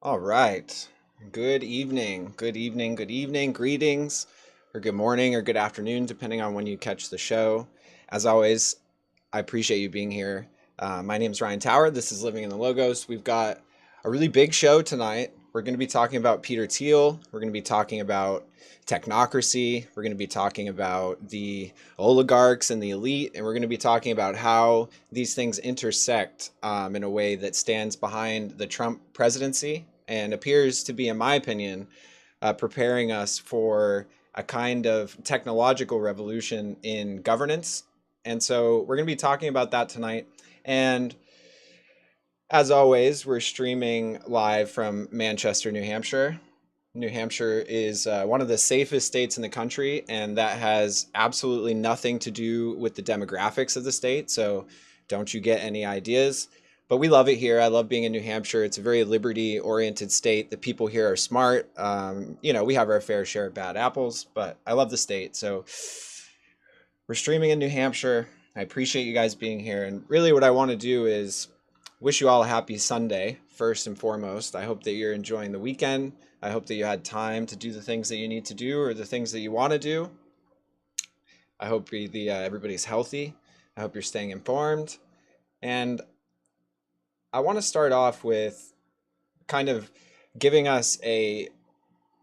All right. Good evening. Good evening. Good evening. Greetings, or good morning, or good afternoon, depending on when you catch the show. As always, I appreciate you being here. My name is Ryan Tower. This is Living in the Logos. We've got a really big show tonight. We're going to be talking about Peter Thiel. We're going to be talking about technocracy. We're going to be talking about the oligarchs and the elite. And we're going to be talking about how these things intersect in a way that stands behind the Trump presidency and appears to be, in my opinion, preparing us for a kind of technological revolution in governance. And so we're going to be talking about that tonight. And as always, we're streaming live from Manchester, New Hampshire. New Hampshire is one of the safest states in the country, and that has absolutely nothing to do with the demographics of the state. So don't you get any ideas. But we love it here. I love being in New Hampshire. It's a very liberty oriented state. The people here are smart. We have our fair share of bad apples, but I love the state. So we're streaming in New Hampshire. I appreciate you guys being here. And really, what I want to do is wish you all a happy Sunday, first and foremost. I hope that you're enjoying the weekend. I hope that you had time to do the things that you need to do or the things that you want to do. I hope everybody's healthy. I hope you're staying informed. And I want to start off with kind of giving us a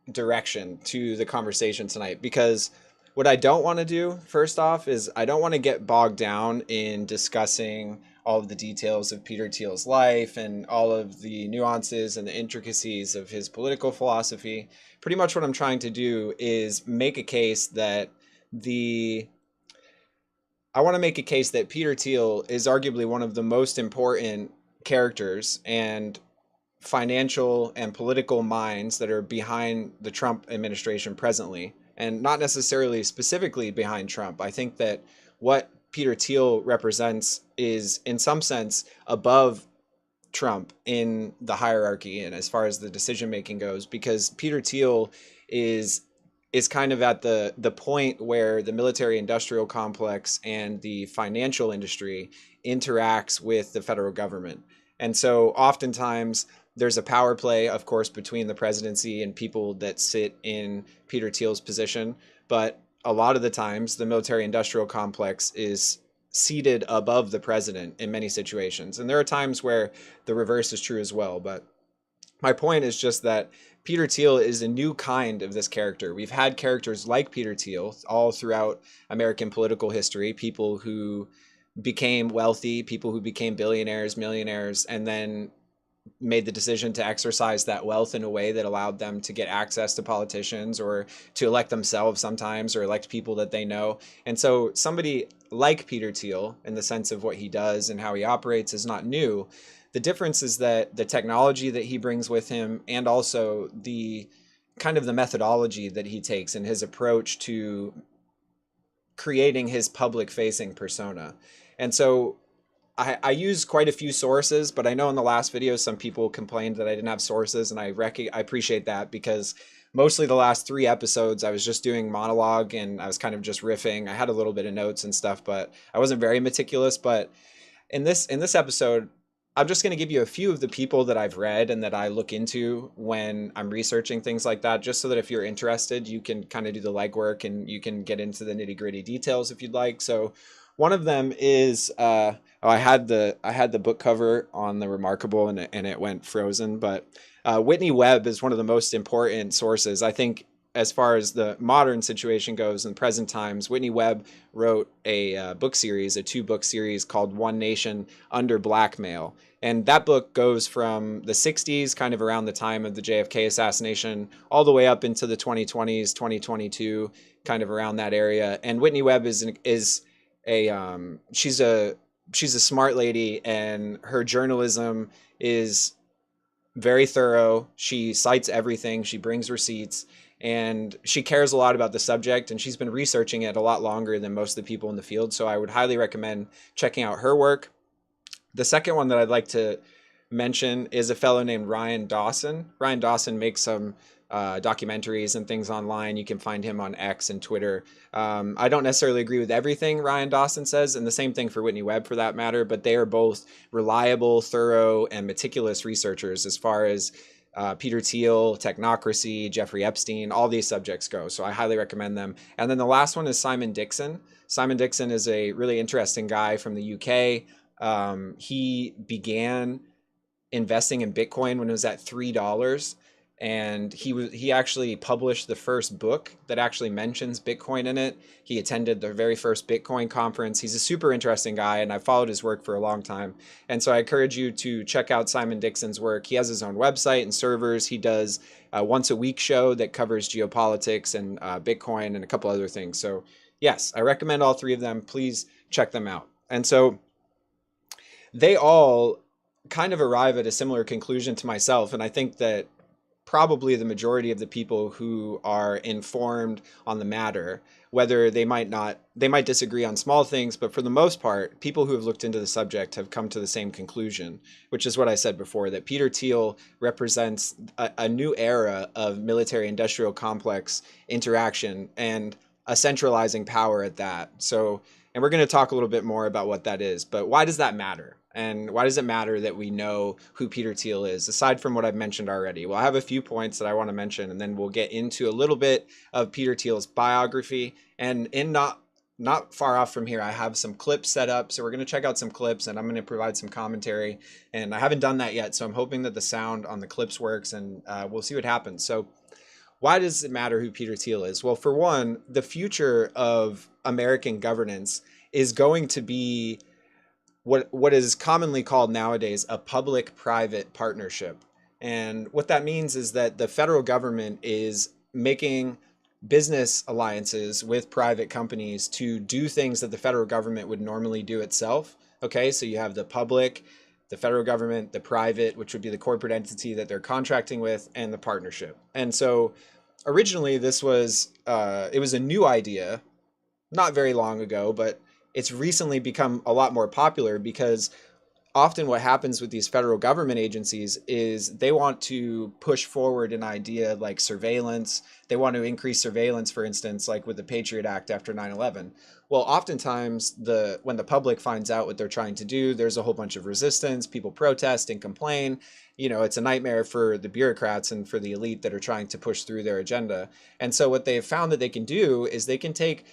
direction to the conversation tonight because what I don't want to do, first off, is I don't want to get bogged down in discussing all of the details of Peter Thiel's life and all of the nuances and the intricacies of his political philosophy. Pretty much what I'm trying to do is make a case that the I want to make a case that Peter Thiel is arguably one of the most important characters and financial and political minds that are behind the Trump administration presently, and not necessarily specifically behind Trump. I think that what Peter Thiel represents is, in some sense, above Trump in the hierarchy and as far as the decision making goes, because Peter Thiel is kind of at the point where the military industrial complex and the financial industry interacts with the federal government. And so oftentimes there's a power play, of course, between the presidency and people that sit in Peter Thiel's position. But a lot of the times, the military industrial complex is seated above the president in many situations. And there are times where the reverse is true as well. But my point is just that Peter Thiel is a new kind of this character. We've had characters like Peter Thiel all throughout American political history, people who became wealthy, people who became billionaires, millionaires, and then made the decision to exercise that wealth in a way that allowed them to get access to politicians or to elect themselves sometimes or elect people that they know. And so somebody like Peter Thiel, in the sense of what he does and how he operates, is not new. The difference is that the technology that he brings with him and also the kind of the methodology that he takes and his approach to creating his public facing persona. And so I use quite a few sources, but I know in the last video some people complained that I didn't have sources, and I appreciate that because mostly the last three episodes I was just doing monologue and I was kind of just riffing. I had a little bit of notes and stuff, but I wasn't very meticulous. But in this episode, I'm just going to give you a few of the people that I've read and that I look into when I'm researching things like that, just so that if you're interested, you can kind of do the legwork and you can get into the nitty gritty details if you'd like. So one of them is I had the book cover on the Remarkable and it went frozen, but Whitney Webb is one of the most important sources. I think as far as the modern situation goes in present times, Whitney Webb wrote a book series, a two-book series called One Nation Under Blackmail. And that book goes from the 60s, kind of around the time of the JFK assassination, all the way up into the 2020s, 2022, kind of around that area. And Whitney Webb is she's a smart lady, and her journalism is very thorough. She cites everything. She brings receipts, and she cares a lot about the subject, and she's been researching it a lot longer than most of the people in the field. So I would highly recommend checking out her work. The second one that I'd like to mention is a fellow named Ryan Dawson. Ryan Dawson makes some documentaries and things online. You can find him on X and Twitter. I don't necessarily agree with everything Ryan Dawson says, and the same thing for Whitney Webb for that matter, but they are both reliable, thorough, and meticulous researchers as far as Peter Thiel, Technocracy, Jeffrey Epstein, all these subjects go. So I highly recommend them. And then the last one is Simon Dixon. Simon Dixon is a really interesting guy from the UK. He began investing in Bitcoin when it was at $3, and he actually published the first book that actually mentions Bitcoin in it. He attended the very first Bitcoin conference. He's a super interesting guy, and I've followed his work for a long time. And so I encourage you to check out Simon Dixon's work. He has his own website and servers. He does a once a week show that covers geopolitics and Bitcoin and a couple other things. So yes, I recommend all three of them. Please check them out. And so they all kind of arrive at a similar conclusion to myself. And I think that probably the majority of the people who are informed on the matter, whether they might disagree on small things, but for the most part, people who have looked into the subject have come to the same conclusion, which is what I said before, that Peter Thiel represents a new era of military industrial complex interaction and a centralizing power at that. So, and we're going to talk a little bit more about what that is, but why does that matter? And why does it matter that we know who Peter Thiel is, aside from what I've mentioned already? Well, I have a few points that I want to mention, and then we'll get into a little bit of Peter Thiel's biography. And in not far off from here, I have some clips set up. So we're going to check out some clips, and I'm going to provide some commentary. And I haven't done that yet, so I'm hoping that the sound on the clips works, and we'll see what happens. So why does it matter who Peter Thiel is? Well, for one, the future of American governance is going to be what is commonly called nowadays a public-private partnership. And what that means is that the federal government is making business alliances with private companies to do things that the federal government would normally do itself. Okay, so you have the public, the federal government, the private, which would be the corporate entity that they're contracting with, and the partnership. And so originally this was it was a new idea not very long ago, but it's recently become a lot more popular because often what happens with these federal government agencies is they want to push forward an idea like surveillance. They want to increase surveillance, for instance, like with the Patriot Act after 9/11. Well, oftentimes when the public finds out what they're trying to do, there's a whole bunch of resistance, people protest and complain. You know, it's a nightmare for the bureaucrats and for the elite that are trying to push through their agenda. And so what they've found that they can do is they can take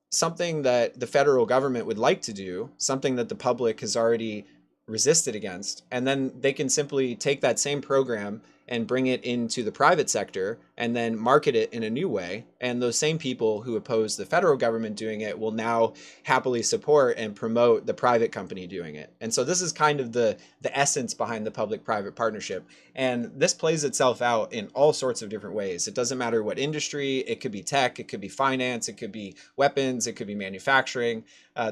something that the federal government would like to do, something that the public has already resisted against, and then they can simply take that same program and bring it into the private sector and then market it in a new way. And those same people who oppose the federal government doing it will now happily support and promote the private company doing it. And so this is kind of the essence behind the public-private partnership. And this plays itself out in all sorts of different ways. It doesn't matter what industry, it could be tech, it could be finance, it could be weapons, it could be manufacturing.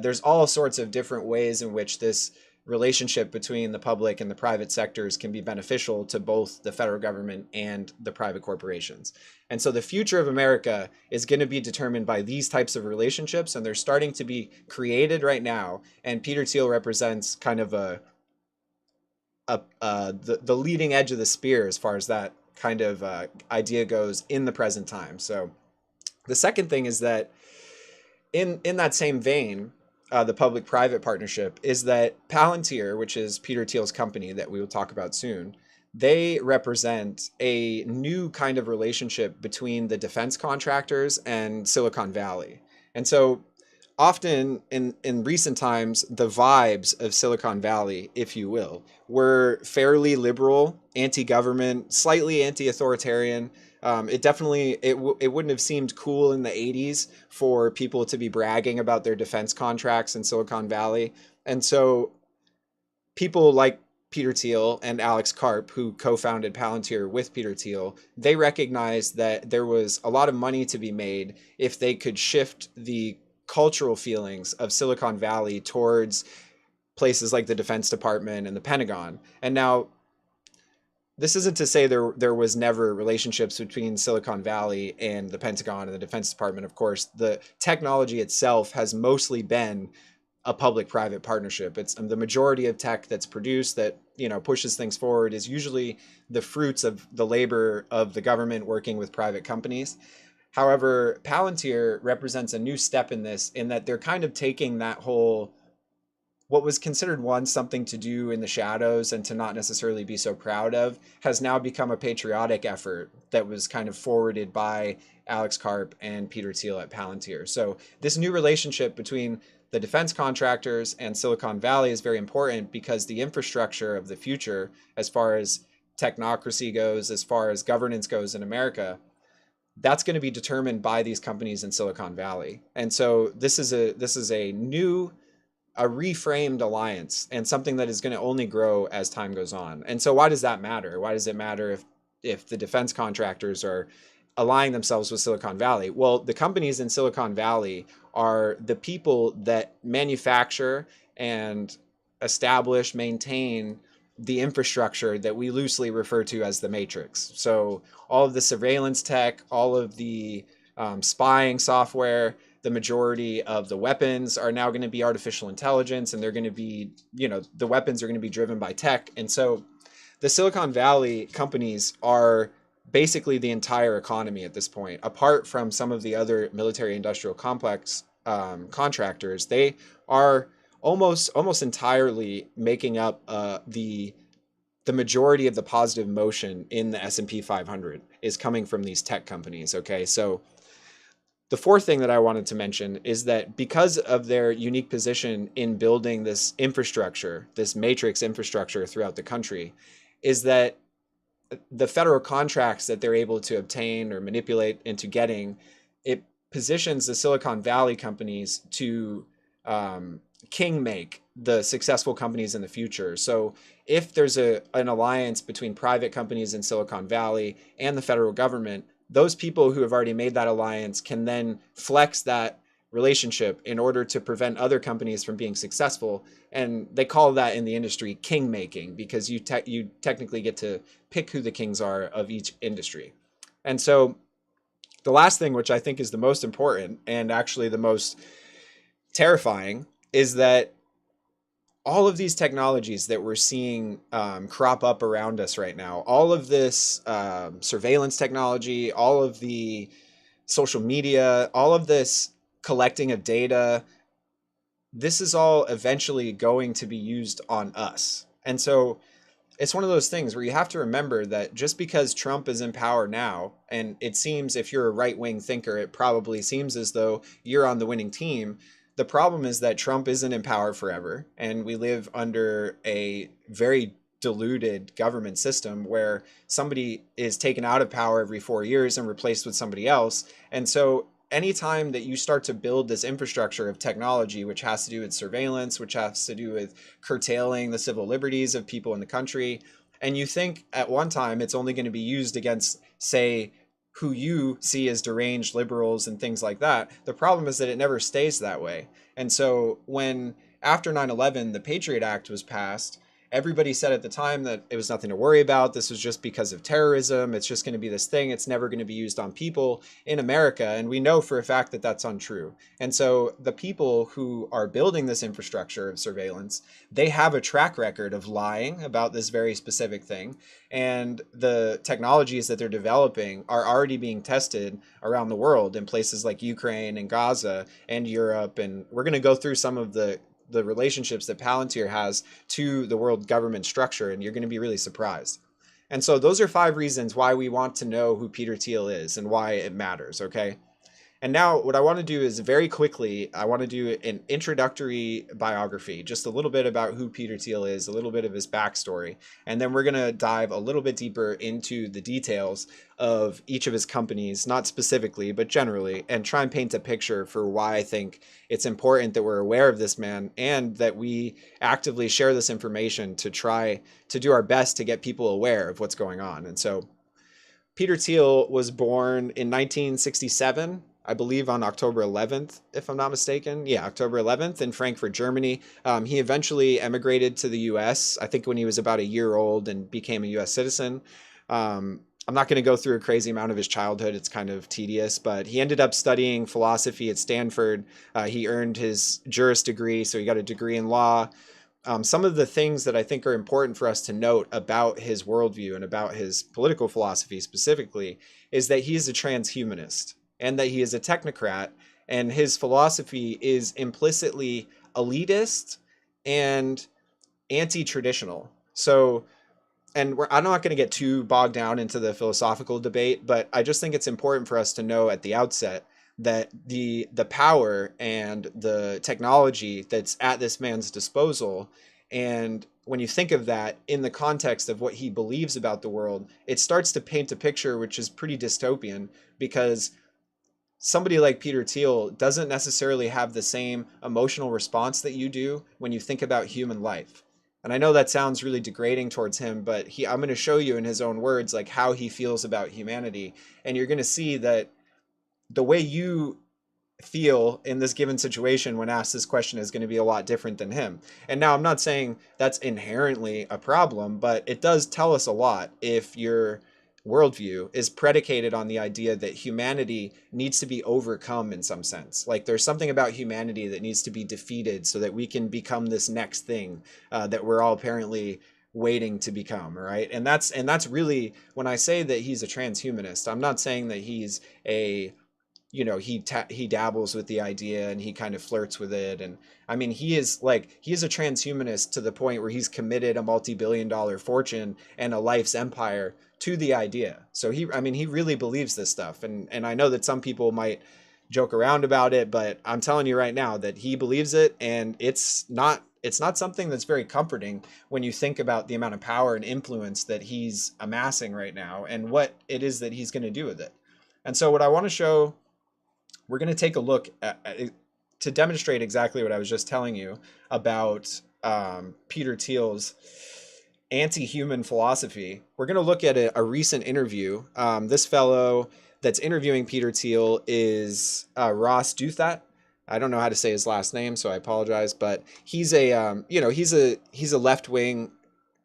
There's all sorts of different ways in which this relationship between the public and the private sectors can be beneficial to both the federal government and the private corporations. And so the future of America is going to be determined by these types of relationships, and they're starting to be created right now. And Peter Thiel represents kind of the leading edge of the spear as far as that kind of idea goes in the present time. So the second thing is that in that same vein, the public-private partnership is that Palantir, which is Peter Thiel's company that we will talk about soon, they represent a new kind of relationship between the defense contractors and Silicon Valley. And so often in recent times, the vibes of Silicon Valley, if you will, were fairly liberal, anti-government, slightly anti-authoritarian. It wouldn't have seemed cool in the 80s for people to be bragging about their defense contracts in Silicon Valley. And so people like Peter Thiel and Alex Karp, who co-founded Palantir with Peter Thiel, they recognized that there was a lot of money to be made if they could shift the cultural feelings of Silicon Valley towards places like the Defense Department and the Pentagon. And now, this isn't to say there was never relationships between Silicon Valley and the Pentagon and the Defense Department. Of course, the technology itself has mostly been a public-private partnership. It's the majority of tech that's produced that, you know, pushes things forward is usually the fruits of the labor of the government working with private companies. However, Palantir represents a new step in this, in that they're kind of taking that whole what was considered once something to do in the shadows and to not necessarily be so proud of has now become a patriotic effort that was kind of forwarded by Alex Karp and Peter Thiel at Palantir. So this new relationship between the defense contractors and Silicon Valley is very important because the infrastructure of the future, as far as technocracy goes, as far as governance goes in America, that's going to be determined by these companies in Silicon Valley. And so this is a new, a reframed alliance, and something that is going to only grow as time goes on. And so why does that matter? Why does it matter if the defense contractors are aligning themselves with Silicon Valley? Well, the companies in Silicon Valley are the people that manufacture and establish, maintain the infrastructure that we loosely refer to as the Matrix. So all of the surveillance tech, all of the spying software, the majority of the weapons are now going to be artificial intelligence, and they're going to be, the weapons are going to be driven by tech. And so the Silicon Valley companies are basically the entire economy at this point. Apart from some of the other military industrial complex contractors, they are almost entirely making up the majority of the positive motion in the S&P 500 is coming from these tech companies. Okay, so the fourth thing that I wanted to mention is that because of their unique position in building this infrastructure, this matrix infrastructure throughout the country, is that the federal contracts that they're able to obtain or manipulate into getting, it positions the Silicon Valley companies to king make the successful companies in the future. So if there's an alliance between private companies in Silicon Valley and the federal government, those people who have already made that alliance can then flex that relationship in order to prevent other companies from being successful. And they call that in the industry king making, because you technically get to pick who the kings are of each industry. And so the last thing, which I think is the most important and actually the most terrifying, is that all of these technologies that we're seeing crop up around us right now, all of this surveillance technology, all of the social media, all of this collecting of data, this is all eventually going to be used on us. And so it's one of those things where you have to remember that just because Trump is in power now, and it seems, if you're a right-wing thinker, it probably seems as though you're on the winning team. The problem is that Trump isn't in power forever, and we live under a very diluted government system where somebody is taken out of power every 4 years and replaced with somebody else. And so anytime that you start to build this infrastructure of technology, which has to do with surveillance, which has to do with curtailing the civil liberties of people in the country, and you think at one time it's only going to be used against, say, who you see as deranged liberals and things like that, the problem is that it never stays that way. And so when, after 9/11, the Patriot Act was passed, everybody said at the time that it was nothing to worry about. This was just because of terrorism. It's just going to be this thing. It's never going to be used on people in America. And we know for a fact that that's untrue. And so the people who are building this infrastructure of surveillance, they have a track record of lying about this very specific thing. And the technologies that they're developing are already being tested around the world in places like Ukraine and Gaza and Europe. And we're going to go through some of the relationships that Palantir has to the world government structure, and you're going to be really surprised. And so those are 5 reasons why we want to know who Peter Thiel is and why it matters, okay? And now what I want to do is, very quickly, I want to do an introductory biography, just a little bit about who Peter Thiel is, a little bit of his backstory, and then we're going to dive a little bit deeper into the details of each of his companies, not specifically, but generally, and try and paint a picture for why I think it's important that we're aware of this man and that we actively share this information to try to do our best to get people aware of what's going on. And so Peter Thiel was born in 1967, I believe on October 11th, if I'm not mistaken. Yeah, October 11th in Frankfurt, Germany. He eventually emigrated to the US, I think when he was about a year old, and became a US citizen. I'm not going to go through a crazy amount of his childhood. It's kind of tedious, but he ended up studying philosophy at Stanford. He earned his Juris degree, so he got a degree in law. Some of the things that I think are important for us to note about his worldview and about his political philosophy specifically is that he is a transhumanist and that he is a technocrat, and his philosophy is implicitly elitist and anti-traditional. So, and I'm not going to get too bogged down into the philosophical debate, but I just think it's important for us to know at the outset that the power and the technology that's at this man's disposal, and when you think of that in the context of what he believes about the world, it starts to paint a picture which is pretty dystopian, because somebody like Peter Thiel doesn't necessarily have the same emotional response that you do when you think about human life. And I know that sounds really degrading towards him, but I'm going to show you in his own words like how he feels about humanity, and you're going to see that the way you feel in this given situation when asked this question is going to be a lot different than him. And now I'm not saying that's inherently a problem, but it does tell us a lot if your worldview is predicated on the idea that humanity needs to be overcome in some sense. Like there's something about humanity that needs to be defeated so that we can become this next thing that we're all apparently waiting to become, right? And that's really, when I say that he's a transhumanist, I'm not saying that he's a, he dabbles with the idea and he kind of flirts with it. And I mean, he is a transhumanist to the point where he's committed a multi-billion-dollar fortune and a life's empire to the idea. So he really believes this stuff. And I know that some people might joke around about it, but I'm telling you right now that he believes it, and it's not something that's very comforting when you think about the amount of power and influence that he's amassing right now and what it is that he's going to do with it. And so what I want to show, we're going to take a look at to demonstrate exactly what I was just telling you about Peter Thiel's anti-human philosophy. We're going to look at a recent interview. This fellow that's interviewing Peter Thiel is Ross Douthat. I don't know how to say his last name, so I apologize. But he's he's a left-wing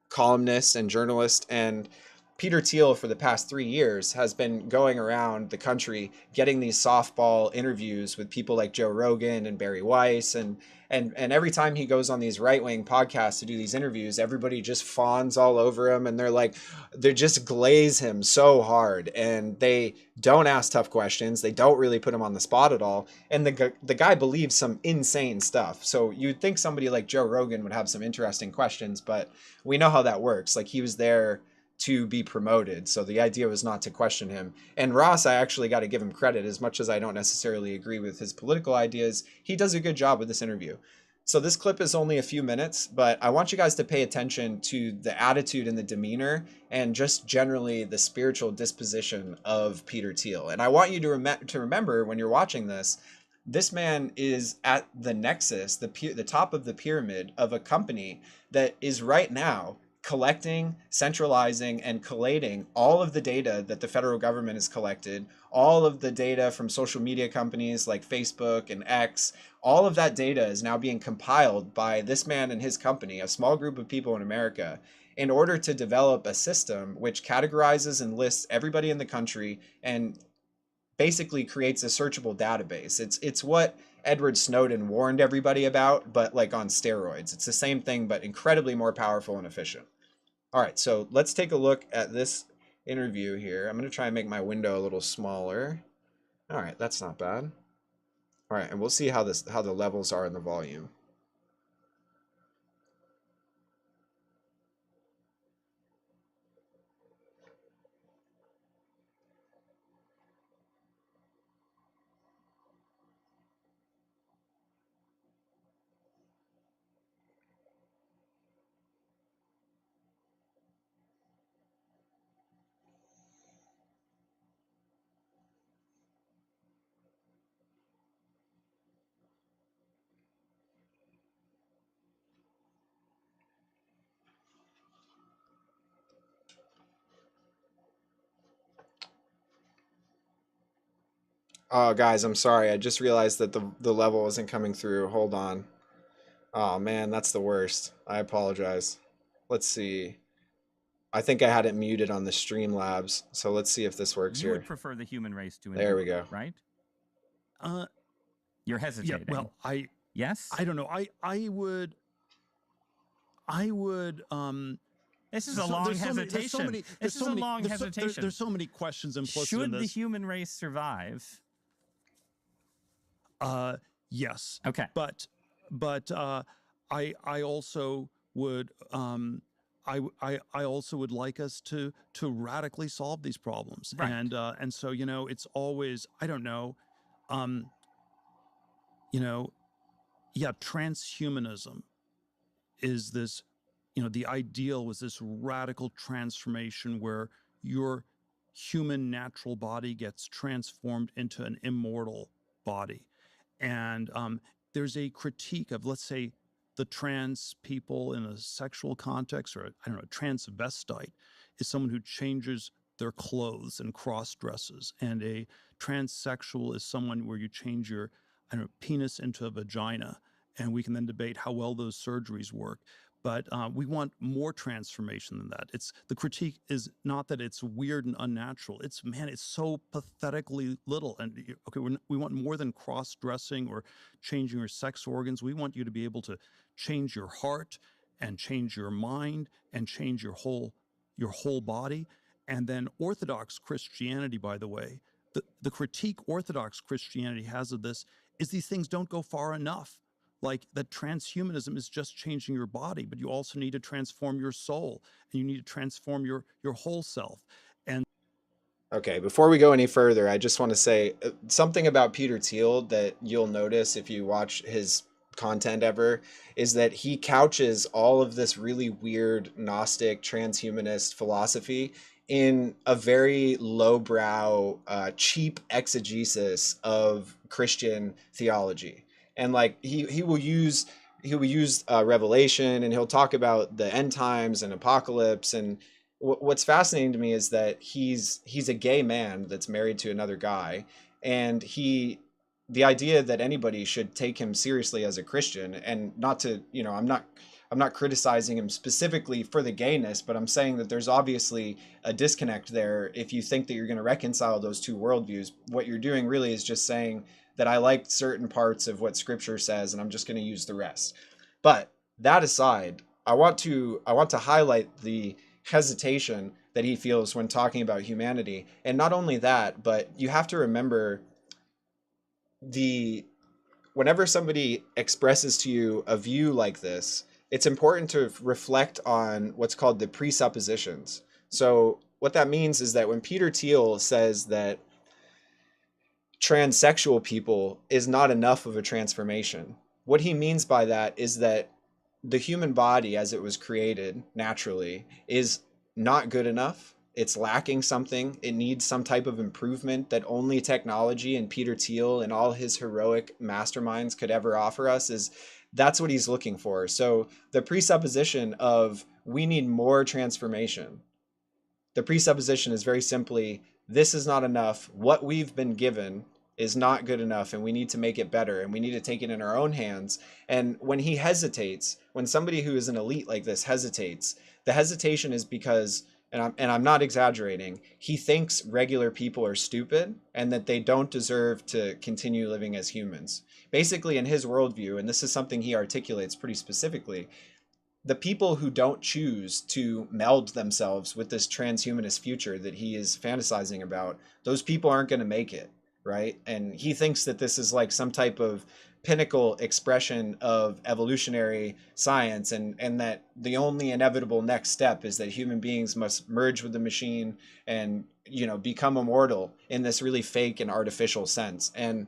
columnist and journalist. And Peter Thiel, for the past 3 years, has been going around the country getting these softball interviews with people like Joe Rogan and Barry Weiss. And every time he goes on these right-wing podcasts to do these interviews, everybody just fawns all over him, and they just glaze him so hard, and they don't ask tough questions. They don't really put him on the spot at all. And the guy believes some insane stuff. So you'd think somebody like Joe Rogan would have some interesting questions, but we know how that works. Like, he was there to be promoted, so the idea was not to question him. And Ross, I actually got to give him credit. As much as I don't necessarily agree with his political ideas, he does a good job with this interview. So this clip is only a few minutes, but I want you guys to pay attention to the attitude and the demeanor and just generally the spiritual disposition of Peter Thiel. And I want you to remember when you're watching this man is at the nexus, the top of the pyramid of a company that is right now collecting, centralizing, and collating all of the data that the federal government has collected, all of the data from social media companies like Facebook and X. All of that data is now being compiled by this man and his company, a small group of people in America, in order to develop a system which categorizes and lists everybody in the country and basically creates a searchable database. It's what Edward Snowden warned everybody about, but like on steroids. It's the same thing, but incredibly more powerful and efficient. All right, so let's take a look at this interview here. I'm going to try and make my window a little smaller. All right, that's not bad. All right, and we'll see how the levels are in the volume. Oh, guys, I'm sorry. I just realized that the level isn't coming through. Hold on. Oh man, that's the worst. I apologize. Let's see. I think I had it muted on the Streamlabs, so let's see if this works You would here. prefer the human race to endure, There we go. right? You're Yeah, hesitating. well, Yes? I don't know. I would This is there's a so- long there's so many- hesitation. there's so many This there's is so a many long there's so- hesitation. there's so many questions implicit Should in the this. human race survive? Yes. Okay. But I also would I also would like us to radically solve these problems. Right. And so, you know, it's always, I don't know, um you know, yeah, transhumanism is this, you know, the ideal was this radical transformation where your human natural body gets transformed into an immortal body. And there's a critique of, let's say, the trans people in a sexual context, or I don't know, a transvestite is someone who changes their clothes and cross dresses, and a transsexual is someone where you change your, I don't know, penis into a vagina, and we can then debate how well those surgeries work. But we want more transformation than that. It's the critique is not that it's weird and unnatural. It's, man, it's so pathetically little. And okay, we want more than cross dressing or changing your sex organs. We want you to be able to change your heart and change your mind and change your whole body. And then Orthodox Christianity, by the way, the critique Orthodox Christianity has of this is these things don't go far enough. Like that transhumanism is just changing your body, but you also need to transform your soul, and you need to transform your whole self. And Okay, before we go any further, I just want to say something about Peter Thiel that you'll notice if you watch his content ever is that he couches all of this really weird Gnostic transhumanist philosophy in a very lowbrow, cheap exegesis of Christian theology. And like he will use Revelation, and he'll talk about the end times and apocalypse. And what's fascinating to me is that he's a gay man that's married to another guy, and the idea that anybody should take him seriously as a Christian, and not to, I'm not criticizing him specifically for the gayness, but I'm saying that there's obviously a disconnect there. If you think that you're going to reconcile those two worldviews, what you're doing really is just saying that I like certain parts of what scripture says and I'm just going to use the rest. But that aside, I want to highlight the hesitation that he feels when talking about humanity. And not only that, but you have to remember the whenever somebody expresses to you a view like this, it's important to reflect on what's called the presuppositions. So what that means is that when Peter Thiel says that transsexual people is not enough of a transformation, what he means by that is that the human body as it was created naturally is not good enough. It's lacking something. It needs some type of improvement that only technology and Peter Thiel and all his heroic masterminds could ever offer us. Is That's what he's looking for. So the presupposition of we need more transformation, the presupposition is very simply, this is not enough. What we've been given is not good enough, and we need to make it better, and we need to take it in our own hands. And when he hesitates, when somebody who is an elite like this hesitates, the hesitation is because, and I'm not exaggerating, he thinks regular people are stupid and that they don't deserve to continue living as humans. Basically, in his worldview, and this is something he articulates pretty specifically, the people who don't choose to meld themselves with this transhumanist future that he is fantasizing about, those people aren't going to make it, right? And he thinks that this is like some type of pinnacle expression of evolutionary science, and that the only inevitable next step is that human beings must merge with the machine and, become immortal in this really fake and artificial sense. And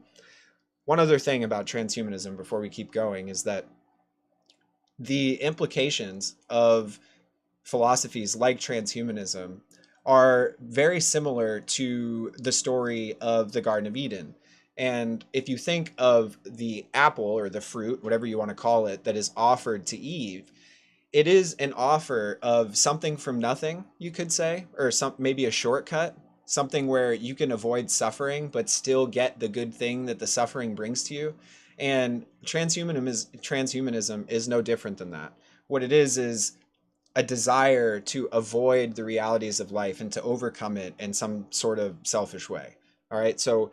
one other thing about transhumanism before we keep going is that the implications of philosophies like transhumanism are very similar to the story of the Garden of Eden. And if you think of the apple or the fruit, whatever you want to call it, that is offered to Eve, it is an offer of something from nothing, you could say, or maybe a shortcut, something where you can avoid suffering but still get the good thing that the suffering brings to you. And transhumanism is no different than that. What it is a desire to avoid the realities of life and to overcome it in some sort of selfish way. All right. So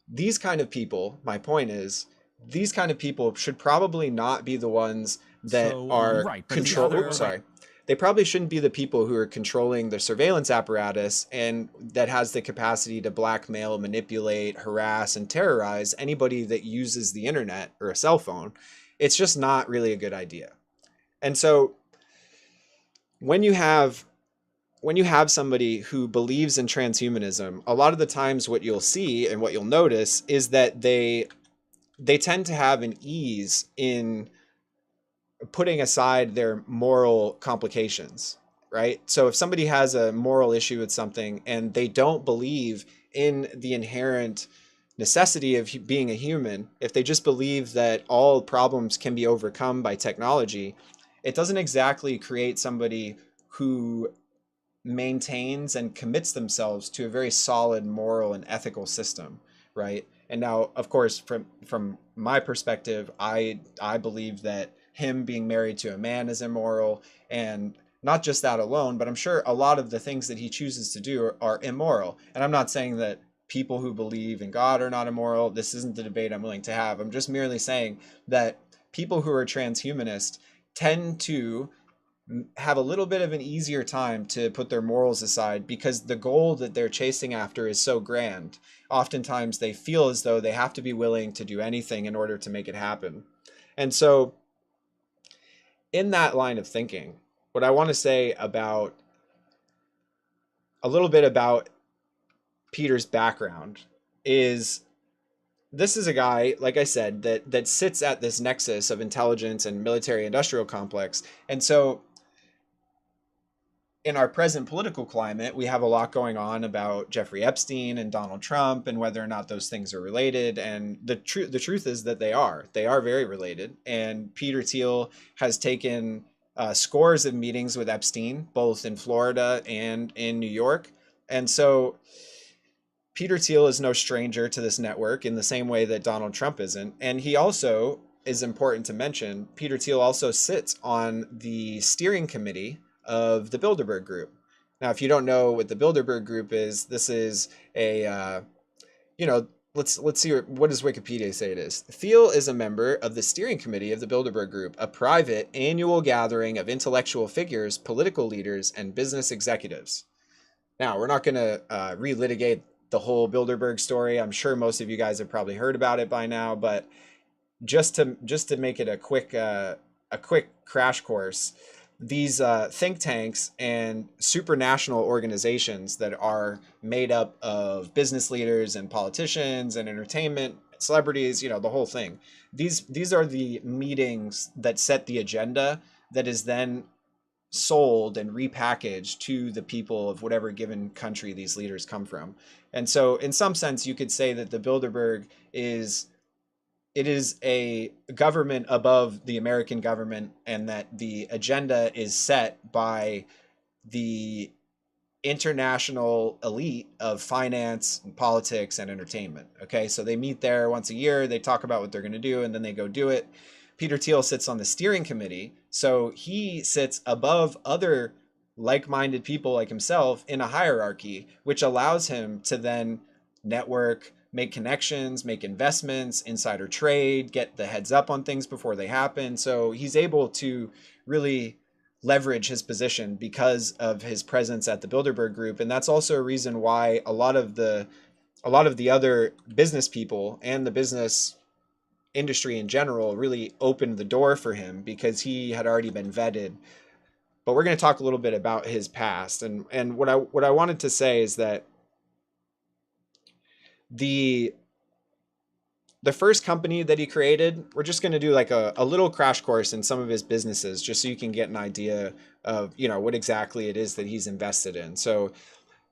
these kind of people, my point is, these kind of people should probably not be the ones that so are Right, but the control. other Oops, sorry. They probably shouldn't be the people who are controlling the surveillance apparatus and that has the capacity to blackmail, manipulate, harass, and terrorize anybody that uses the internet or a cell phone. it's just not really a good idea. And so when you have somebody who believes in transhumanism, a lot of the times what you'll see and what you'll notice is that they tend to have an ease in putting aside their moral complications, right? So if somebody has a moral issue with something and they don't believe in the inherent necessity of being a human, if they just believe that all problems can be overcome by technology, it doesn't exactly create somebody who maintains and commits themselves to a very solid moral and ethical system, right? And now, of course, from my perspective, I believe that him being married to a man is immoral, and not just that alone, but I'm sure a lot of the things that he chooses to do are immoral. And I'm not saying that people who believe in God are not immoral. This isn't the debate I'm willing to have. I'm just merely saying that people who are transhumanist tend to have a little bit of an easier time to put their morals aside because the goal that they're chasing after is so grand. Oftentimes they feel as though they have to be willing to do anything in order to make it happen. And so, in that line of thinking, what I want to say about a little bit about Peter's background is this is a guy, like I said, that sits at this nexus of intelligence and military industrial complex. And so in our present political climate, we have a lot going on about Jeffrey Epstein and Donald Trump and whether or not those things are related. And the truth is that they are very related. And Peter Thiel has taken scores of meetings with Epstein, both in Florida and in New York. And so Peter Thiel is no stranger to this network in the same way that Donald Trump isn't. And he also is important to mention. Peter Thiel also sits on the steering committee of the Bilderberg Group. Now, if you don't know what the Bilderberg Group is, this is a, let's see, what does Wikipedia say it is? Thiel is a member of the steering committee of the Bilderberg Group, a private annual gathering of intellectual figures, political leaders, and business executives. Now, we're not going to relitigate the whole Bilderberg story. I'm sure most of you guys have probably heard about it by now, but just to make it a quick crash course, these think tanks and supranational organizations that are made up of business leaders and politicians and entertainment celebrities, the whole thing. These are the meetings that set the agenda that is then sold and repackaged to the people of whatever given country these leaders come from. And so in some sense you could say that the Bilderberg is a government above the American government, and that the agenda is set by the international elite of finance and politics and entertainment. Okay, so they meet there once a year, they talk about what they're going to do, and then they go do it. Peter Thiel sits on the steering committee, so he sits above other like-minded people like himself in a hierarchy, which allows him to then network, make connections, make investments, insider trade, get the heads up on things before they happen. So he's able to really leverage his position because of his presence at the Bilderberg Group. And that's also a reason why a lot of the other business people and the business industry in general really opened the door for him, because he had already been vetted. But we're going to talk a little bit about his past. And what I wanted to say is that the first company that he created, we're just going to do like a little crash course in some of his businesses, just so you can get an idea of, what exactly it is that he's invested in. So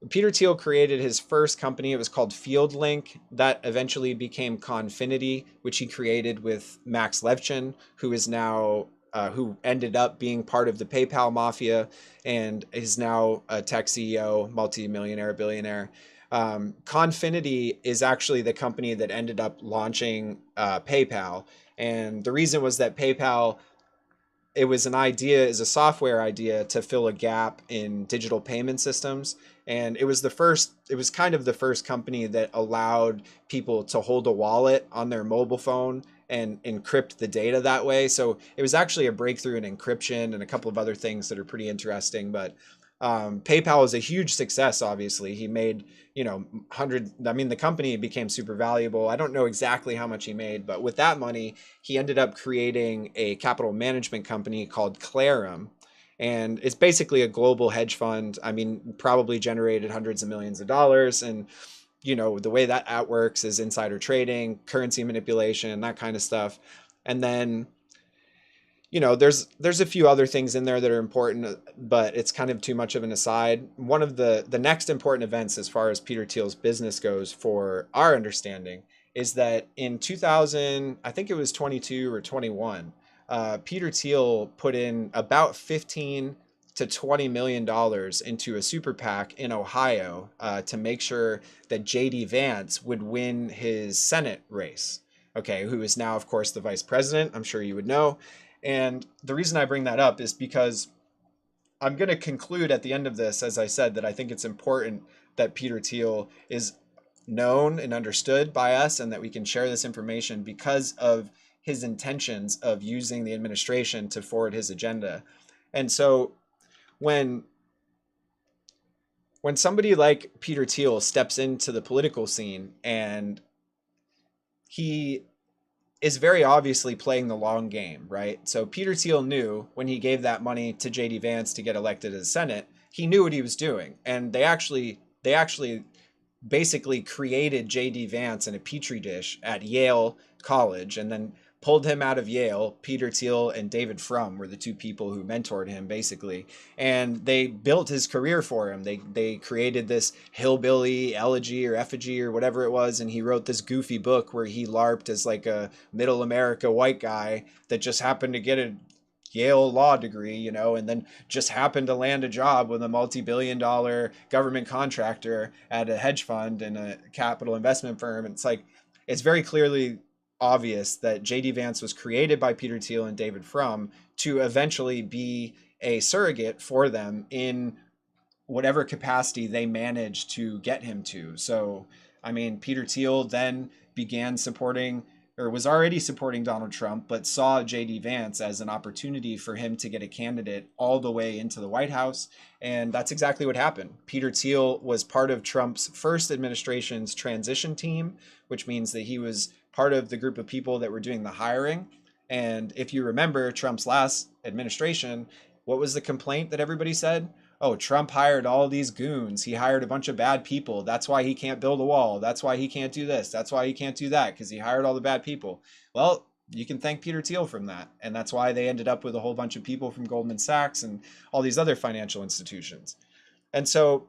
Peter Thiel created his first company. It was called FieldLink. That eventually became Confinity, which he created with Max Levchin, who is now who ended up being part of the PayPal mafia and is now a tech CEO, multi-millionaire, billionaire. Confinity is actually the company that ended up launching PayPal. And the reason was that PayPal, it was an idea, is a software idea to fill a gap in digital payment systems. And it was kind of the first company that allowed people to hold a wallet on their mobile phone and encrypt the data that way. So it was actually a breakthrough in encryption and a couple of other things that are pretty interesting. But PayPal is a huge success. Obviously, he made, the company became super valuable. I don't know exactly how much he made, but with that money, he ended up creating a capital management company called Clarum. And it's basically a global hedge fund. I mean, probably generated hundreds of millions of dollars. And, the way that works is insider trading, currency manipulation, that kind of stuff. And then, there's a few other things in there that are important, but it's kind of too much of an aside. One of the next important events as far as Peter Thiel's business goes, for our understanding, is that in 2000, I think it was 22 or 21, Peter Thiel put in about 15 to 20 million dollars into a super PAC in Ohio to make sure that JD Vance would win his Senate race. Okay, who is now, of course, the vice president. I'm sure you would know. And the reason I bring that up is because I'm going to conclude at the end of this, as I said, that I think it's important that Peter Thiel is known and understood by us, and that we can share this information because of his intentions of using the administration to forward his agenda. And so when somebody like Peter Thiel steps into the political scene, and he is very obviously playing the long game, right? So Peter Thiel knew when he gave that money to JD Vance to get elected as Senate, he knew what he was doing. And they actually basically created JD Vance in a petri dish at Yale College, and then pulled him out of Yale. Peter Thiel and David Frum were the two people who mentored him, basically, and they built his career for him. They created this hillbilly elegy or effigy or whatever it was, and he wrote this goofy book where he LARPed as like a middle America white guy that just happened to get a Yale law degree, and then just happened to land a job with a multi-billion-dollar government contractor at a hedge fund and a capital investment firm. And it's very clearly obvious that JD Vance was created by Peter Thiel and David Frum to eventually be a surrogate for them in whatever capacity they managed to get him to. So, I mean, Peter Thiel then began supporting, or was already supporting, Donald Trump, but saw JD Vance as an opportunity for him to get a candidate all the way into the White House. And that's exactly what happened. Peter Thiel was part of Trump's first administration's transition team, which means that he was part of the group of people that were doing the hiring. And if you remember Trump's last administration, what was the complaint that everybody said? Oh, Trump hired all these goons. He hired a bunch of bad people. That's why he can't build a wall. That's why he can't do this. That's why he can't do that, because he hired all the bad people. Well, you can thank Peter Thiel from that. And that's why they ended up with a whole bunch of people from Goldman Sachs and all these other financial institutions. And so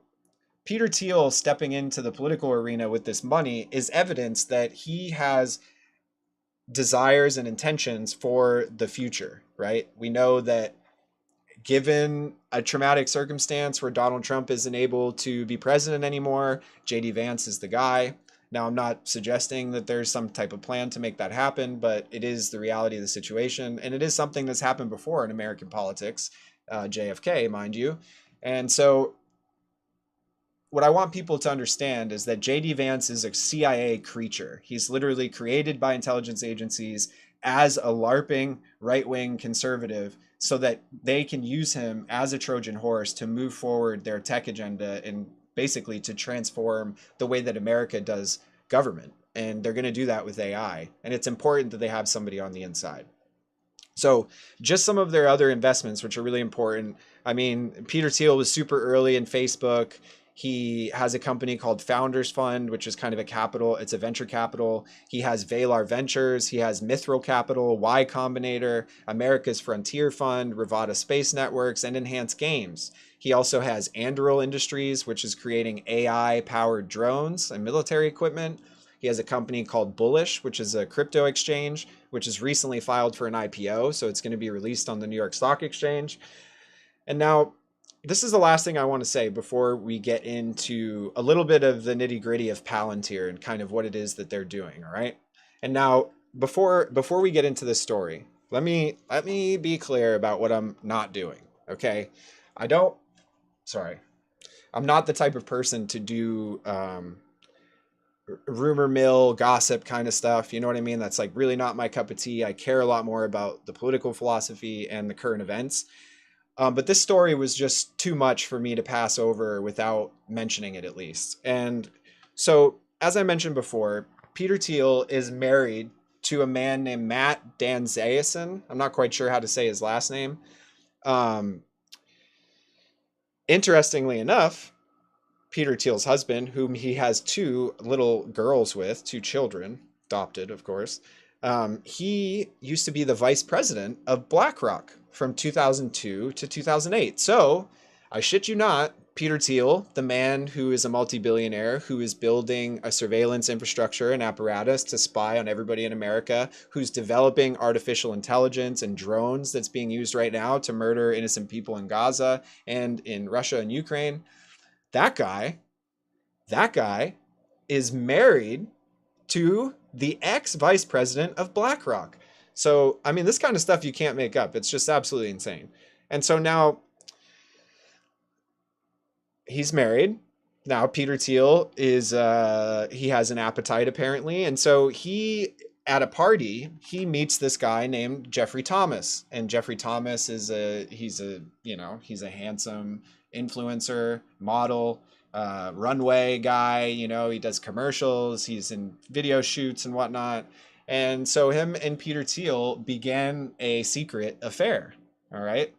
Peter Thiel stepping into the political arena with this money is evidence that he has desires and intentions for the future, right? We know that given a traumatic circumstance where Donald Trump isn't able to be president anymore, JD Vance is the guy. Now, I'm not suggesting that there's some type of plan to make that happen, but it is the reality of the situation. And it is something that's happened before in American politics, JFK, mind you. And so what I want people to understand is that JD Vance is a CIA creature. He's literally created by intelligence agencies as a LARPing right-wing conservative so that they can use him as a Trojan horse to move forward their tech agenda and basically to transform the way that America does government. And they're going to do that with AI. And it's important that they have somebody on the inside. So just some of their other investments, which are really important. I mean, Peter Thiel was super early in Facebook. He has a company called Founders Fund, which is kind of a capital. It's a venture capital. He has Valar Ventures. He has Mithril Capital, Y Combinator, America's Frontier Fund, Rivada Space Networks, and Enhanced Games. He also has Anduril Industries, which is creating AI-powered drones and military equipment. He has a company called Bullish, which is a crypto exchange, which is recently filed for an IPO. So it's going to be released on the New York Stock Exchange. And now, this is the last thing I want to say before we get into a little bit of the nitty gritty of Palantir and kind of what it is that they're doing. All right. And now, before we get into this story, let me be clear about what I'm not doing. Okay. I'm not the type of person to do rumor mill gossip kind of stuff. You know what I mean? That's like really not my cup of tea. I care a lot more about the political philosophy and the current events. But this story was just too much for me to pass over without mentioning it at least. And so, as I mentioned before, Peter Thiel is married to a man named Matt Danzayason. I'm not quite sure how to say his last name. Um, Interestingly enough, Peter Thiel's husband, whom he has two little girls with, two children, adopted, of course, he used to be the vice president of BlackRock from 2002 to 2008. So, I shit you not, Peter Thiel, the man who is a multi-billionaire, who is building a surveillance infrastructure and apparatus to spy on everybody in America, who's developing artificial intelligence and drones that's being used right now to murder innocent people in Gaza and in Russia and Ukraine. That guy that guy is married to the ex vice president of BlackRock. So, I mean, this kind of stuff you can't make up. It's just absolutely insane. And so now he's married. Now Peter Thiel is he has an appetite apparently, and so he at a party he meets this guy named Jeffrey Thomas, and Jeffrey Thomas is he's a handsome influencer model, runway guy. He does commercials, he's in video shoots and whatnot, and so him and Peter Thiel began a secret affair. All right.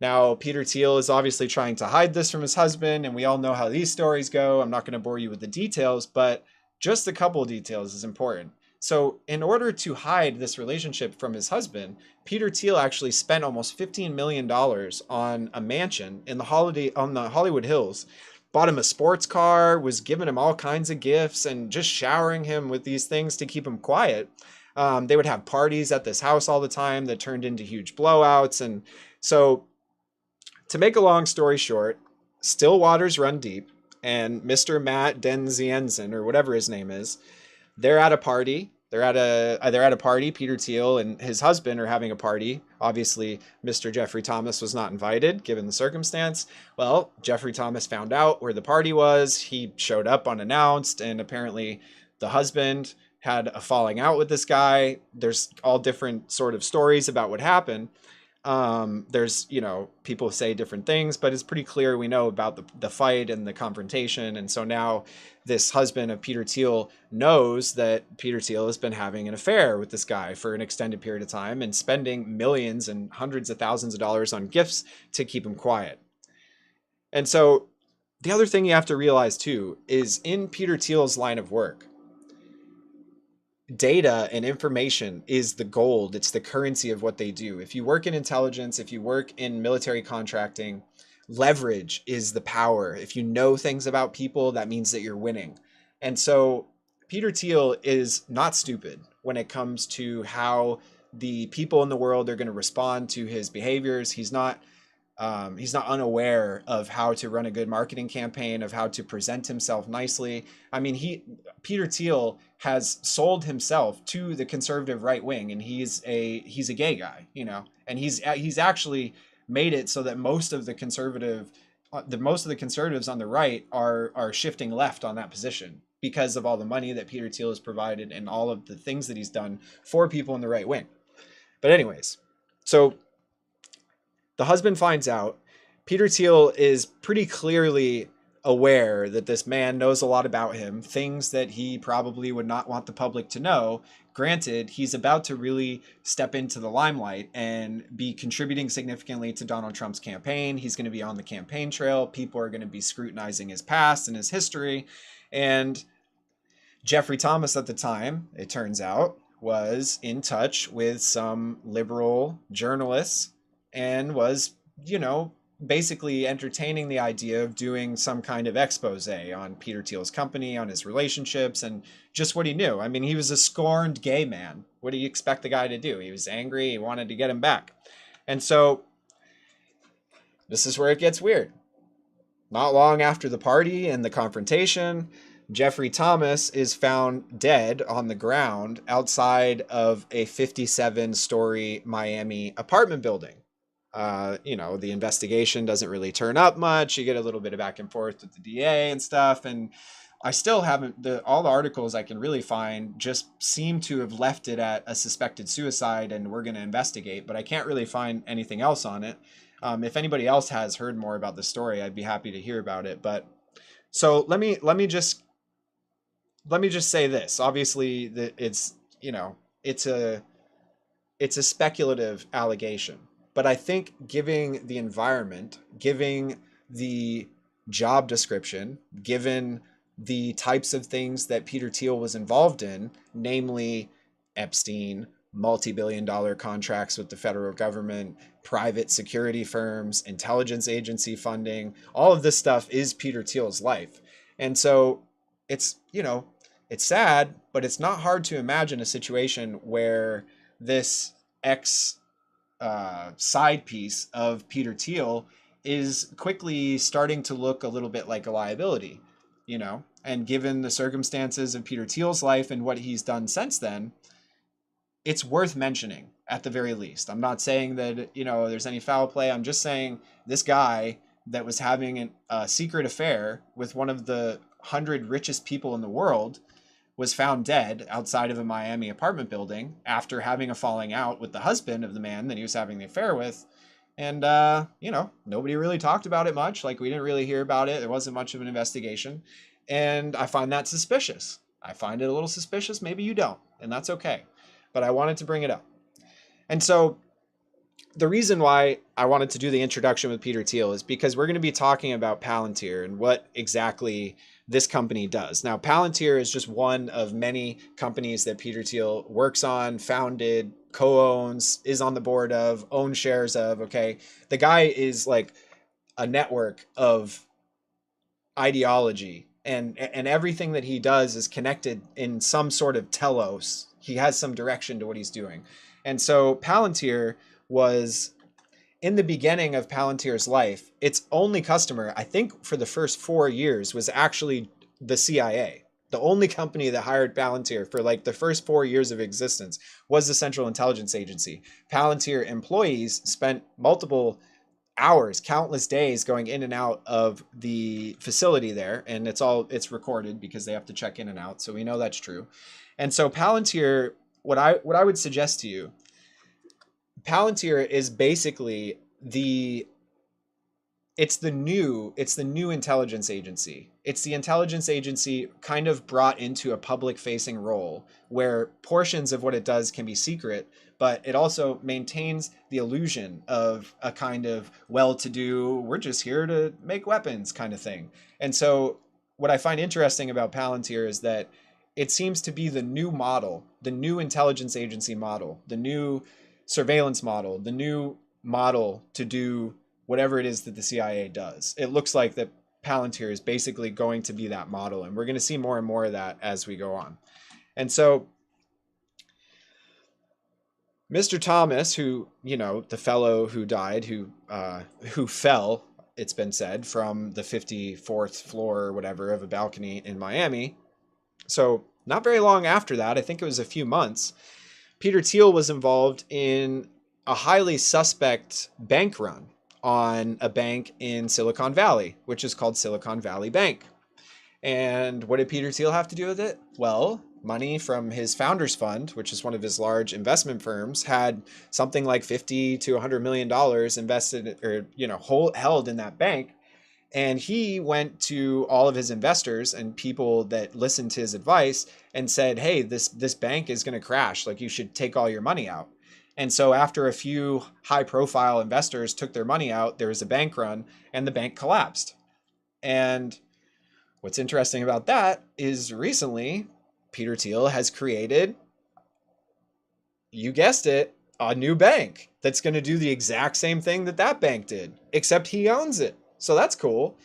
Now, Peter Thiel is obviously trying to hide this from his husband, and we all know how these stories go. I'm not going to bore you with the details, but just a couple of details is important. So, in order to hide this relationship from his husband, Peter Thiel actually spent almost $15 million on a mansion in the Hollywood Hills, bought him a sports car, was giving him all kinds of gifts, and just showering him with these things to keep him quiet. They would have parties at this house all the time that turned into huge blowouts, and so to make a long story short, still waters run deep, and Mr. Matt Denzienzen, or whatever his name is, they're at a party. They're at a party. Peter Thiel and his husband are having a party. Obviously, Mr. Jeffrey Thomas was not invited, given the circumstance. Well, Jeffrey Thomas found out where the party was. He showed up unannounced, and apparently the husband had a falling out with this guy. There's all different sort of stories about what happened. There's, people say different things, but it's pretty clear we know about the fight and the confrontation. And so now this husband of Peter Thiel knows that Peter Thiel has been having an affair with this guy for an extended period of time and spending millions and hundreds of thousands of dollars on gifts to keep him quiet. And so the other thing you have to realize too is in Peter Thiel's line of work, data and information is the gold. It's the currency of what they do. If you work in intelligence, if you work in military contracting, leverage is the power. If you know things about people, that means that you're winning. And so Peter Thiel is not stupid when it comes to how the people in the world are going to respond to his behaviors. He's not unaware of how to run a good marketing campaign, of how to present himself nicely. I mean, Peter Thiel has sold himself to the conservative right wing, and he's a gay guy, and he's actually made it so that most of the conservatives on the right are shifting left on that position because of all the money that Peter Thiel has provided and all of the things that he's done for people in the right wing. But anyways, so the husband finds out. Peter Thiel is pretty clearly aware that this man knows a lot about him, things that he probably would not want the public to know. Granted, he's about to really step into the limelight and be contributing significantly to Donald Trump's campaign. He's going to be on the campaign trail. People are going to be scrutinizing his past and his history. And Jeffrey Thomas at the time, it turns out, was in touch with some liberal journalists and was, basically entertaining the idea of doing some kind of expose on Peter Thiel's company, on his relationships, and just what he knew. I mean, he was a scorned gay man. What do you expect the guy to do? He was angry. He wanted to get him back. And so this is where it gets weird. Not long after the party and the confrontation, Jeffrey Thomas is found dead on the ground outside of a 57-story Miami apartment building. The investigation doesn't really turn up much. You get a little bit of back and forth with the DA and stuff. And I still haven't, all the articles I can really find just seem to have left it at a suspected suicide and we're going to investigate, but I can't really find anything else on it. If anybody else has heard more about the story, I'd be happy to hear about it. But so let me just say this. Obviously, that it's it's a speculative allegation, but I think giving the environment, giving the job description, given the types of things that Peter Thiel was involved in, namely Epstein, multi-billion-dollar contracts with the federal government, private security firms, intelligence agency funding, all of this stuff is Peter Thiel's life. And so it's, it's sad, but it's not hard to imagine a situation where this ex side piece of Peter Thiel is quickly starting to look a little bit like a liability, And given the circumstances of Peter Thiel's life and what he's done since then, it's worth mentioning at the very least. I'm not saying that, there's any foul play. I'm just saying this guy that was having a secret affair with one of the 100 richest people in the world was found dead outside of a Miami apartment building after having a falling out with the husband of the man that he was having the affair with. And, nobody really talked about it much. Like, we didn't really hear about it. There wasn't much of an investigation. And I find that suspicious. I find it a little suspicious. Maybe you don't, and that's okay. But I wanted to bring it up. And so the reason why I wanted to do the introduction with Peter Thiel is because we're going to be talking about Palantir and what exactly this company does. Now, Palantir is just one of many companies that Peter Thiel works on, founded, co-owns, is on the board of, owns shares of, okay? The guy is like a network of ideology, and everything that he does is connected in some sort of telos. He has some direction to what he's doing. And so Palantir was, in the beginning of Palantir's life, its only customer, I think for the first 4 years, was actually the CIA. The only company that hired Palantir for like the first 4 years of existence was the Central Intelligence Agency. Palantir employees spent multiple hours, countless days going in and out of the facility there. And it's recorded because they have to check in and out. So we know that's true. And so Palantir, what I would suggest to you, Palantir is basically it's the new intelligence agency. It's the intelligence agency kind of brought into a public facing role where portions of what it does can be secret, but it also maintains the illusion of a kind of well-to-do, we're just here to make weapons kind of thing. And so what I find interesting about Palantir is that it seems to be the new model, the new intelligence agency model, the new surveillance model, the new model to do whatever it is that the CIA does. It looks like that Palantir is basically going to be that model, and we're going to see more and more of that as we go on. And so Mr. Thomas, who, the fellow who died, who fell, it's been said, from the 54th floor or whatever of a balcony in Miami. So not very long after that, I think it was a few months, Peter Thiel was involved in a highly suspect bank run on a bank in Silicon Valley, which is called Silicon Valley Bank. And what did Peter Thiel have to do with it? Well, money from his founders fund, which is one of his large investment firms, had something like $50 to $100 million invested or, held in that bank. And he went to all of his investors and people that listened to his advice and said, hey, this bank is going to crash. Like, you should take all your money out. And so after a few high profile investors took their money out, there was a bank run and the bank collapsed. And what's interesting about that is recently Peter Thiel has created, you guessed it, a new bank that's going to do the exact same thing that bank did, except he owns it. So that's cool.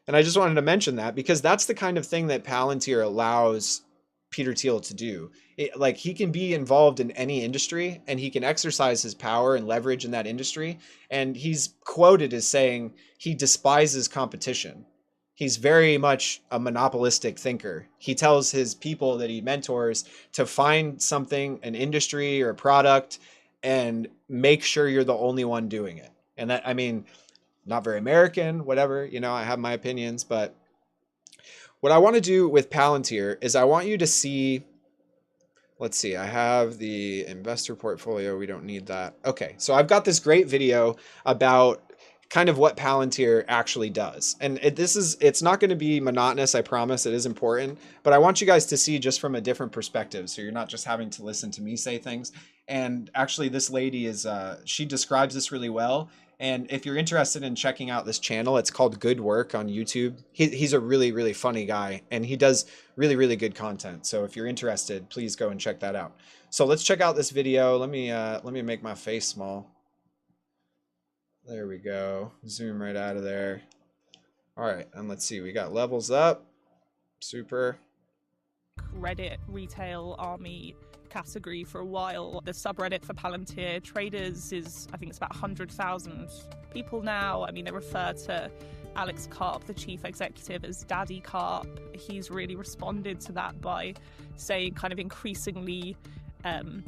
And I just wanted to mention that because that's the kind of thing that Palantir allows Peter Thiel to do. Like, he can be involved in any industry and he can exercise his power and leverage in that industry. And he's quoted as saying he despises competition. He's very much a monopolistic thinker. He tells his people that he mentors to find something, an industry or a product, and make sure you're the only one doing it. And that, I mean, not very American, whatever, I have my opinions, but what I want to do with Palantir is I want you to see, let's see, I have the investor portfolio. We don't need that. Okay, so I've got this great video about kind of what Palantir actually does. And it's not going to be monotonous, I promise. It is important, but I want you guys to see just from a different perspective, so you're not just having to listen to me say things. And actually, this lady is she describes this really well. And if you're interested in checking out this channel, it's called Good Work on YouTube. He's a really, really funny guy, and he does really, really good content. So if you're interested, please go and check that out. So let's check out this video. Let me make my face small. There we go. Zoom right out of there. All right, and let's see. We got levels up. Super. Reddit retail army category for a while. The subreddit for Palantir traders is, I think it's about 100,000 people now. I mean, they refer to Alex Karp, the chief executive, as Daddy Karp. He's really responded to that by saying kind of increasingly I'm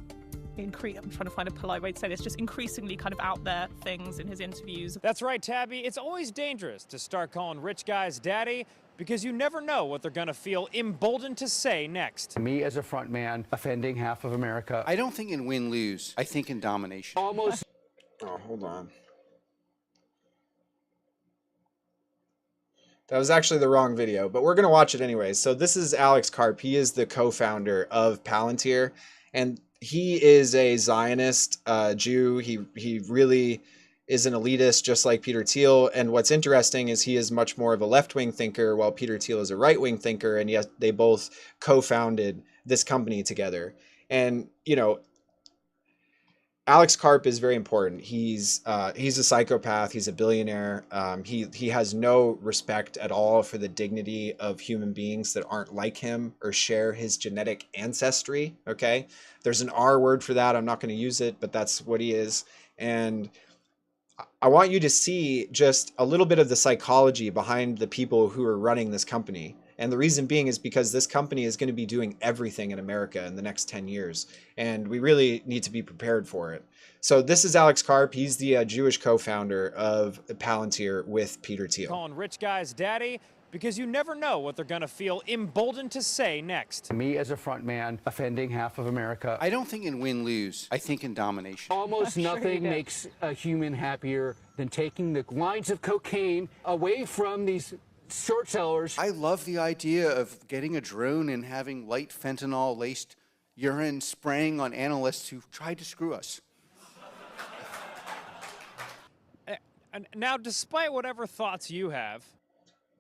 trying to find a polite way to say this, just increasingly kind of out there things in his interviews. That's right, Tabby. It's always dangerous to start calling rich guys daddy because you never know what they're gonna feel emboldened to say next. Me as a front man offending half of America. I don't think in win-lose. I think in domination. Almost. Oh, hold on. That was actually the wrong video, but we're going to watch it anyways. So this is Alex Karp. He is the co-founder of Palantir, and he is a Zionist Jew. He really is an elitist, just like Peter Thiel. And what's interesting is he is much more of a left-wing thinker, while Peter Thiel is a right-wing thinker. And yet they both co-founded this company together. And, you know, Alex Karp is very important. He's a psychopath. He's a billionaire. He has no respect at all for the dignity of human beings that aren't like him or share his genetic ancestry. Okay, there's an R word for that. I'm not going to use it, but that's what he is. And I want you to see just a little bit of the psychology behind the people who are running this company. And the reason being is because this company is going to be doing everything in America in the next 10 years. And we really need to be prepared for it. So this is Alex Karp. He's the Jewish co-founder of Palantir with Peter Thiel. Calling rich guys daddy because you never know what they're gonna feel emboldened to say next. Me as a front man offending half of America. I don't think in win-lose. I think in domination. Almost nothing makes a human happier than taking the lines of cocaine away from these short sellers. I love the idea of getting a drone and having light fentanyl-laced urine spraying on analysts who tried to screw us. And now, despite whatever thoughts you have,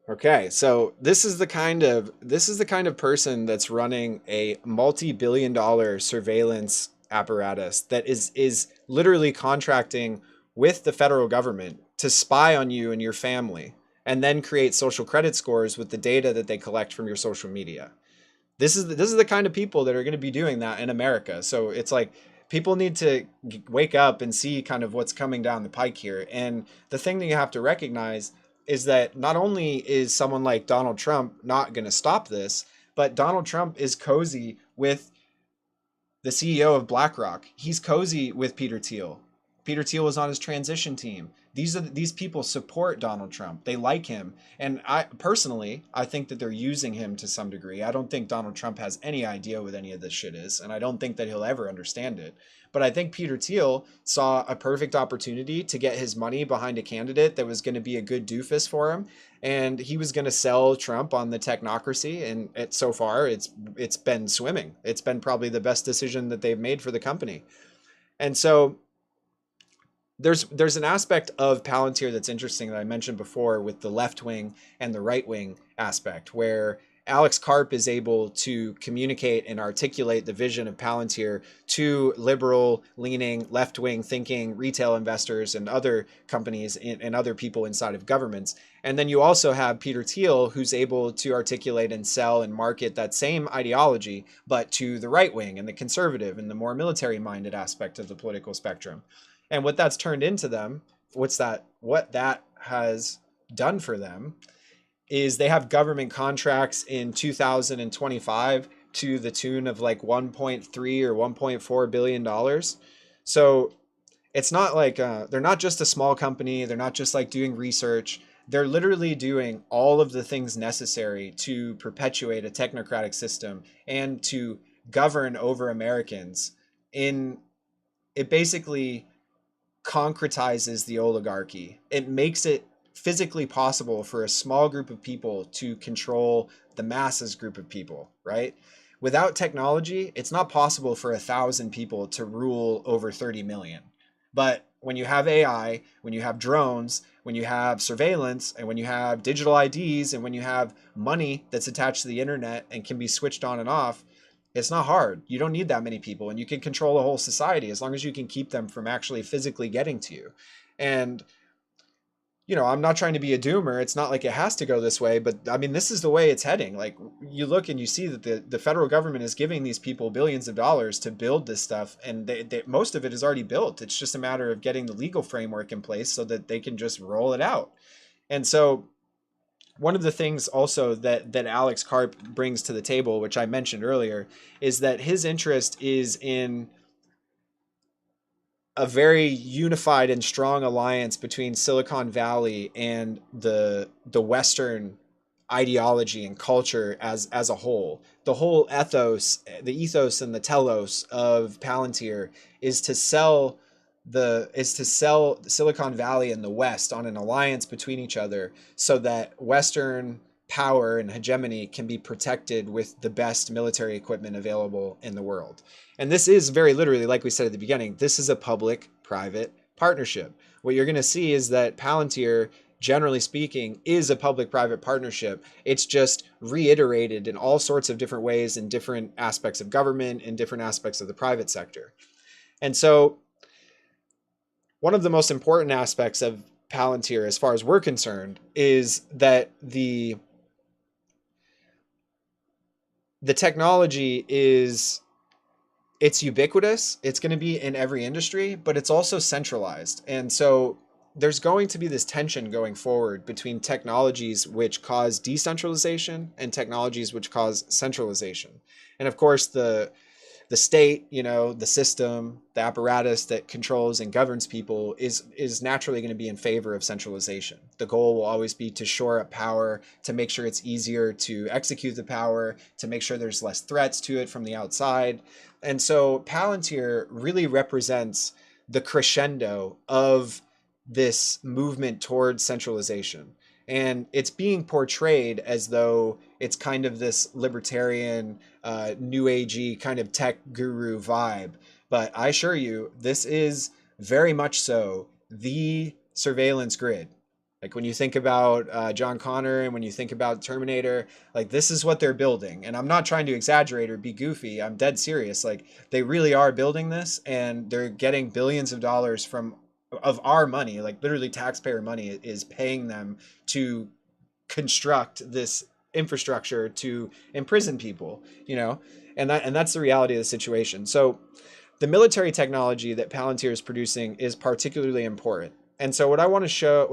Okay, so this is the kind of person that's running a multi-billion-dollar surveillance apparatus that is literally contracting with the federal government to spy on you and your family, and then create social credit scores with the data that they collect from your social media. This is the kind of people that are going to be doing that in America. So it's like people need to wake up and see kind of what's coming down the pike here. And the thing that you have to recognize is that not only is someone like Donald Trump not going to stop this, but Donald Trump is cozy with the CEO of BlackRock. He's cozy with Peter Thiel. Peter Thiel was on his transition team. These people support Donald Trump. They like him. And I think that they're using him to some degree. I don't think Donald Trump has any idea what any of this shit is, and I don't think that he'll ever understand it. But I think Peter Thiel saw a perfect opportunity to get his money behind a candidate that was going to be a good doofus for him, and he was going to sell Trump on the technocracy. And so far, it's been swimming. It's been probably the best decision that they've made for the company. And so there's an aspect of Palantir that's interesting that I mentioned before with the left wing and the right wing aspect, where Alex Karp is able to communicate and articulate the vision of Palantir to liberal leaning, left wing thinking retail investors and other companies and other people inside of governments. And then you also have Peter Thiel, who's able to articulate and sell and market that same ideology, but to the right wing and the conservative and the more military minded aspect of the political spectrum. And what that's turned into them, what that has done for them is they have government contracts in 2025 to the tune of like 1.3 or 1.4 billion dollars. So it's not like they're not just a small company. They're not just like doing research. They're literally doing all of the things necessary to perpetuate a technocratic system and to govern over Americans. It basically concretizes the oligarchy. It makes it physically possible for a small group of people to control the masses group of people, right? Without technology, it's not possible for 1,000 people to rule over 30 million. But when you have AI, when you have drones, when you have surveillance, and when you have digital IDs, and when you have money that's attached to the internet and can be switched on and off, it's not hard. You don't need that many people, and you can control a whole society as long as you can keep them from actually physically getting to you. And I'm not trying to be a doomer. It's not like it has to go this way, but I mean, this is the way it's heading. Like, you look and you see that the federal government is giving these people billions of dollars to build this stuff, and most of it is already built. It's just a matter of getting the legal framework in place so that they can just roll it out. And so one of the things also that Alex Karp brings to the table, which I mentioned earlier, is that his interest is in a very unified and strong alliance between Silicon Valley and the Western ideology and culture as a whole. The whole ethos, the ethos and the telos of Palantir is to sell Silicon Valley and the West on an alliance between each other so that Western power and hegemony can be protected with the best military equipment available in the world. And this is very literally, like we said at the beginning, this is a public-private partnership. What you're going to see is that Palantir, generally speaking, is a public-private partnership. It's just reiterated in all sorts of different ways in different aspects of government, in different aspects of the private sector. And so one of the most important aspects of Palantir, as far as we're concerned, is that the technology it's ubiquitous. It's going to be in every industry, but it's also centralized. And so there's going to be this tension going forward between technologies which cause decentralization and technologies which cause centralization. And of course, the state, the system, the apparatus that controls and governs people is naturally going to be in favor of centralization. The goal will always be to shore up power, to make sure it's easier to execute the power, to make sure there's less threats to it from the outside. And so Palantir really represents the crescendo of this movement towards centralization. And it's being portrayed as though it's kind of this libertarian, new agey kind of tech guru vibe. But I assure you, this is very much so the surveillance grid. Like when you think about John Connor and when you think about Terminator, like this is what they're building. And I'm not trying to exaggerate or be goofy. I'm dead serious. Like they really are building this, and they're getting billions of dollars of our money, like literally taxpayer money is paying them to construct this infrastructure to imprison people, and that's the reality of the situation. So the military technology that Palantir is producing is particularly important. And so what I want to share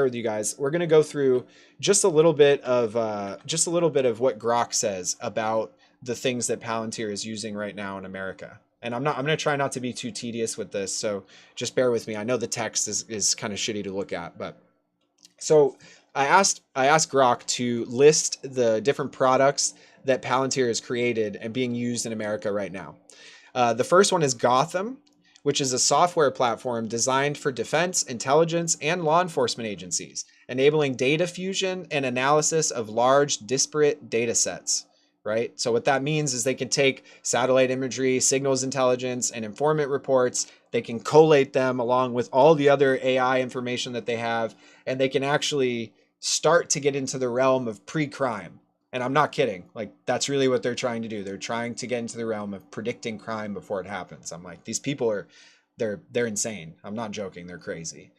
with you guys, we're going to go through just a little bit of what Grok says about the things that Palantir is using right now in America. And I'm going to try not to be too tedious with this, so just bear with me. I know the text is kind of shitty to look at, but so I asked Grok to list the different products that Palantir has created and being used in America right now. The first one is Gotham, which is a software platform designed for defense, intelligence, and law enforcement agencies, enabling data fusion and analysis of large, disparate data sets. Right? So what that means is they can take satellite imagery, signals intelligence, and informant reports. They can collate them along with all the other AI information that they have, and they can actually start to get into the realm of pre-crime. And I'm not kidding. Like, that's really what they're trying to do. They're trying to get into the realm of predicting crime before it happens. I'm like, these people they're insane. I'm not joking. They're crazy.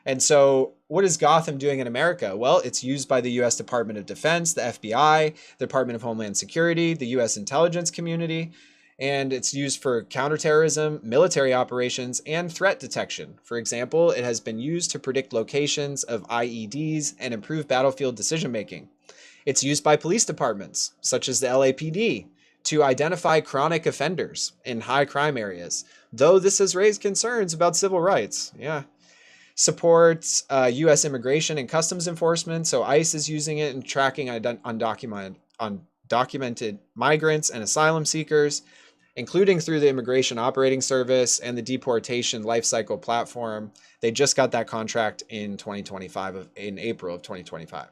And so what is Gotham doing in America? Well, it's used by the U.S. Department of Defense, the FBI, the Department of Homeland Security, the U.S. intelligence community, and it's used for counterterrorism, military operations, and threat detection. For example, it has been used to predict locations of IEDs and improve battlefield decision-making. It's used by police departments, such as the LAPD, to identify chronic offenders in high crime areas, though this has raised concerns about civil rights. Yeah. Supports U.S. immigration and customs enforcement. So ICE is using it in tracking undocumented migrants and asylum seekers. including through the Immigration Operating Service and the Deportation Lifecycle Platform. They just got that contract in 2025, in April of 2025.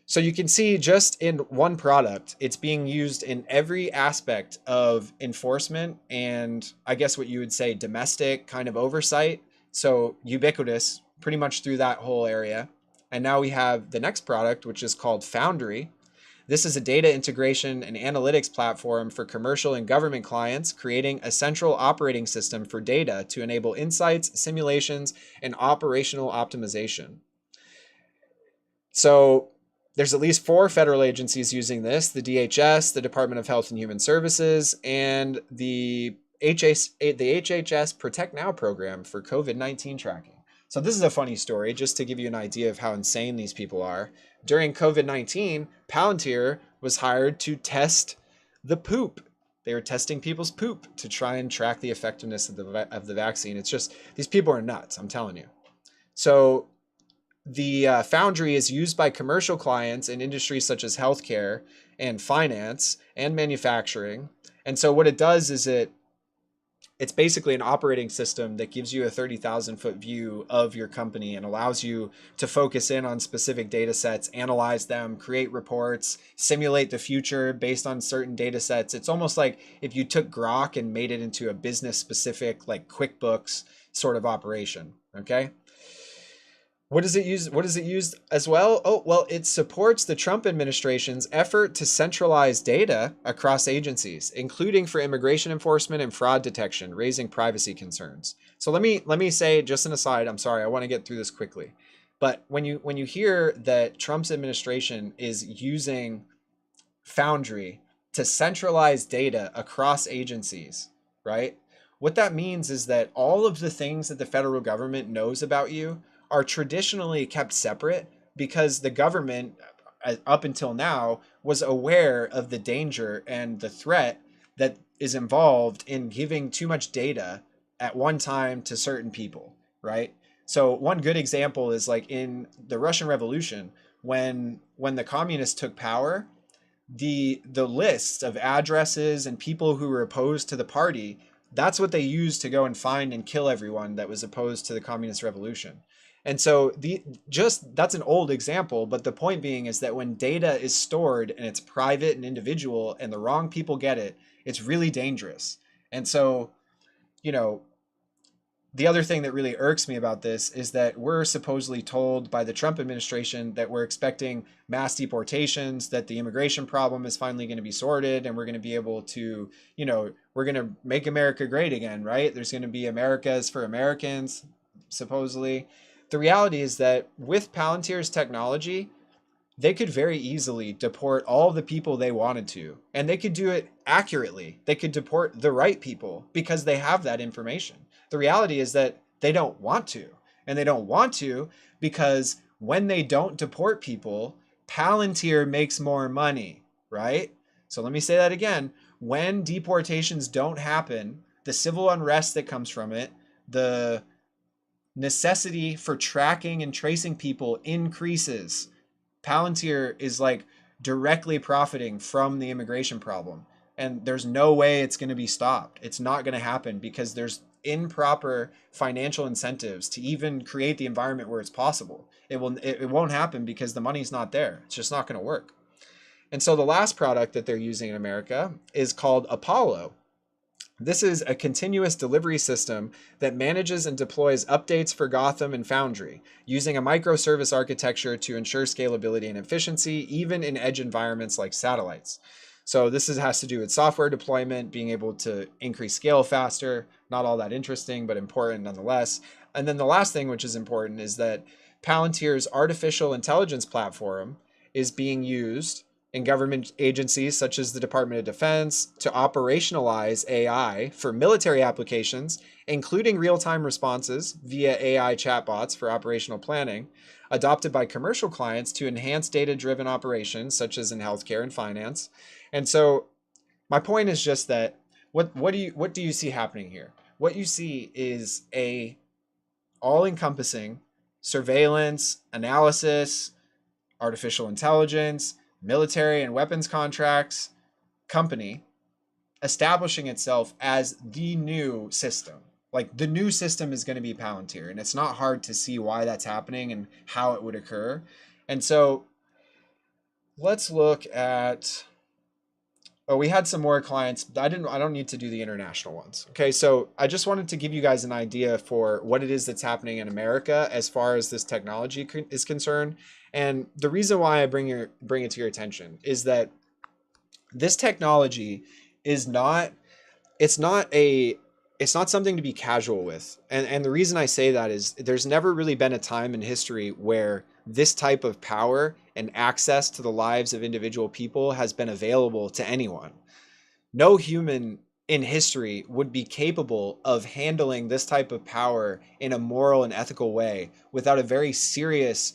So you can see just in one product, it's being used in every aspect of enforcement and I guess what you would say domestic kind of oversight. So ubiquitous pretty much through that whole area. And now we have the next product, which is called Foundry. This is a data integration and analytics platform for commercial and government clients, creating a central operating system for data to enable insights, simulations, and operational optimization. So there's at least 4 federal agencies using this: the DHS, the Department of Health and Human Services, and the HHS Protect Now program for COVID-19 tracking. So this is a funny story, just to give you an idea of how insane these people are. During COVID-19, Palantir was hired to test the poop. They were testing people's poop to try and track the effectiveness of the vaccine. It's just, these people are nuts, I'm telling you. So the Foundry is used by commercial clients in industries such as healthcare and finance and manufacturing. And so what it does is it's basically an operating system that gives you a 30,000-foot view of your company and allows you to focus in on specific data sets, analyze them, create reports, simulate the future based on certain data sets. It's almost like if you took Grok and made it into a business-specific, like QuickBooks sort of operation, okay? What does it use? What is it used as well? Oh, well, it supports the Trump administration's effort to centralize data across agencies, including for immigration enforcement and fraud detection, raising privacy concerns. So let me say, just an aside, I'm sorry, I want to get through this quickly. But when you hear that Trump's administration is using Foundry to centralize data across agencies, right? What that means is that all of the things that the federal government knows about you are traditionally kept separate because the government, up until now, was aware of the danger and the threat that is involved in giving too much data at one time to certain people, right? So one good example is like in the Russian Revolution, when the communists took power, the lists of addresses and people who were opposed to the party, that's what they used to go and find and kill everyone that was opposed to the communist revolution. And so that's an old example, but the point being is that when data is stored and it's private and individual and the wrong people get it, it's really dangerous. And so, you know, the other thing that really irks me about this is that we're supposedly told by the Trump administration that we're expecting mass deportations, that the immigration problem is finally going to be sorted, and we're going to be able to, we're going to make America great again, right? There's going to be Americas for Americans, supposedly. The reality is that with Palantir's technology, they could very easily deport all the people they wanted to, and they could do it accurately. They could deport the right people because they have that information. The reality is that they don't want to, and they don't want to because when they don't deport people, Palantir makes more money, right? So let me say that again. When deportations don't happen, the civil unrest that comes from it, the necessity for tracking and tracing people increases. Palantir is like directly profiting from the immigration problem. And there's no way it's going to be stopped. It's not going to happen because there's improper financial incentives to even create the environment where it's possible. It won't happen because the money's not there. It's just not going to work. And so the last product that they're using in America is called Apollo. This is a continuous delivery system that manages and deploys updates for Gotham and Foundry, using a microservice architecture to ensure scalability and efficiency, even in edge environments like satellites. So this has to do with software deployment, being able to increase scale faster, not all that interesting, but important nonetheless. And then the last thing, which is important, is that Palantir's artificial intelligence platform is being used in government agencies such as the Department of Defense to operationalize AI for military applications, including real-time responses via AI chatbots for operational planning, adopted by commercial clients to enhance data-driven operations such as in healthcare and finance. And so my point is just that what do you see happening here? What you see is a all-encompassing surveillance, analysis, artificial intelligence, military and weapons contracts company establishing itself as the new system. Like the new system is going to be Palantir, and it's not hard to see why that's happening and how it would occur. And so let's look at, oh, we had some more clients. I don't need to do the international ones. Okay, so I just wanted to give you guys an idea for what it is that's happening in America as far as this technology is concerned. And the reason why I bring it to your attention is that this technology is not, it's not something to be casual with. And the reason I say that is there's never really been a time in history where this type of power and access to the lives of individual people has been available to anyone. No human in history would be capable of handling this type of power in a moral and ethical way without a very serious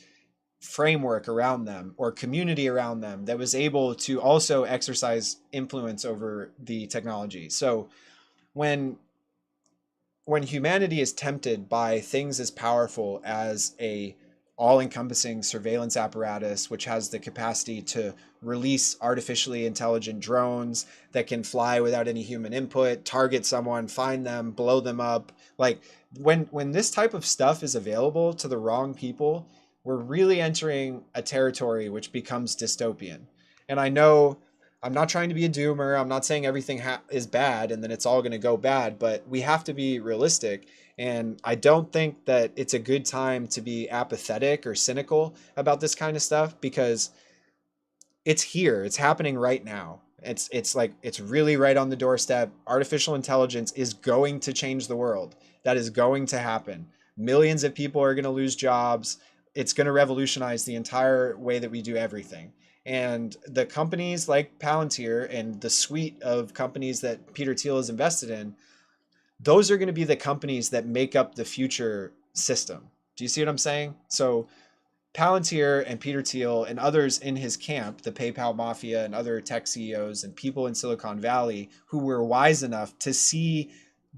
framework around them or community around them that was able to also exercise influence over the technology. So when humanity is tempted by things as powerful as a all-encompassing surveillance apparatus, which has the capacity to release artificially intelligent drones that can fly without any human input, target someone, find them, blow them up. Like when this type of stuff is available to the wrong people, we're really entering a territory which becomes dystopian. And I know I'm not trying to be a doomer. I'm not saying everything is bad and then it's all going to go bad, but we have to be realistic. And I don't think that it's a good time to be apathetic or cynical about this kind of stuff, because it's here. It's happening right now. It's really right on the doorstep. Artificial intelligence is going to change the world. That is going to happen. Millions of people are going to lose jobs. It's going to revolutionize the entire way that we do everything. And the companies like Palantir and the suite of companies that Peter Thiel is invested in, those are going to be the companies that make up the future system. Do you see what I'm saying? So Palantir and Peter Thiel and others in his camp, the PayPal Mafia and other tech CEOs and people in Silicon Valley who were wise enough to see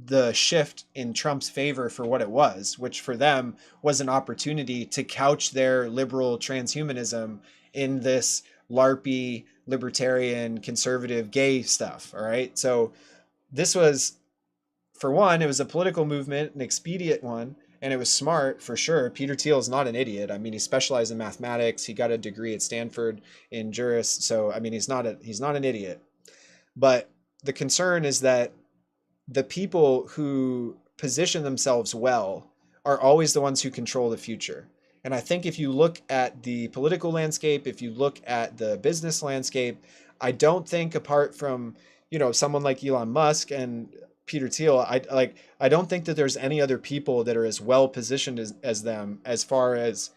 the shift in Trump's favor for what it was, which for them was an opportunity to couch their liberal transhumanism in this LARPy, libertarian, conservative, gay stuff. All right. So this was, for one, it was a political movement, an expedient one, and it was smart for sure. Peter Thiel is not an idiot. I mean, he specialized in mathematics. He got a degree at Stanford in juris. So, I mean, he's not an idiot. But the concern is that the people who position themselves well are always the ones who control the future. And I think if you look at the political landscape, if you look at the business landscape, I don't think, apart from, someone like Elon Musk and Peter Thiel, I don't think that there's any other people that are as well positioned as them as far as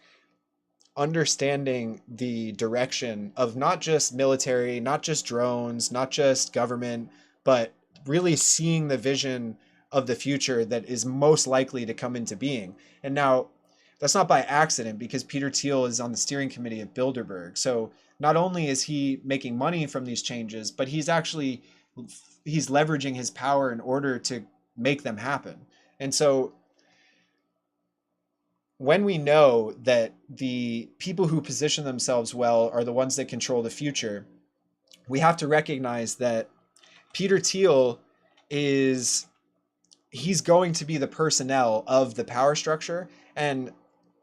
understanding the direction of not just military, not just drones, not just government, but really seeing the vision of the future that is most likely to come into being. And now that's not by accident, because Peter Thiel is on the steering committee of Bilderberg. So not only is he making money from these changes, but he's leveraging his power in order to make them happen. And so when we know that the people who position themselves well are the ones that control the future, we have to recognize that Peter Thiel he's going to be the personnel of the power structure, and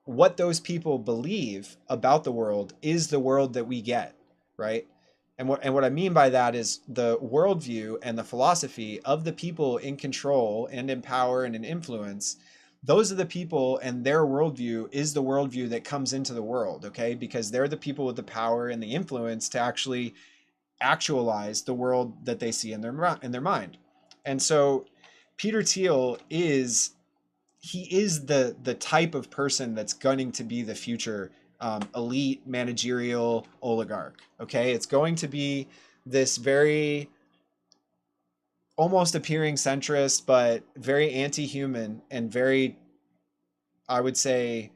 what those people believe about the world is the world that we get, right? And what I mean by that is the worldview and the philosophy of the people in control and in power and in influence. Those are the people, and their worldview is the worldview that comes into the world, okay? Because they're the people with the power and the influence to actually actualize the world that they see in their mind. And so Peter Thiel is the type of person that's going to be the future elite managerial oligarch. Okay, it's going to be this very almost appearing centrist, but very anti-human and very, I would say,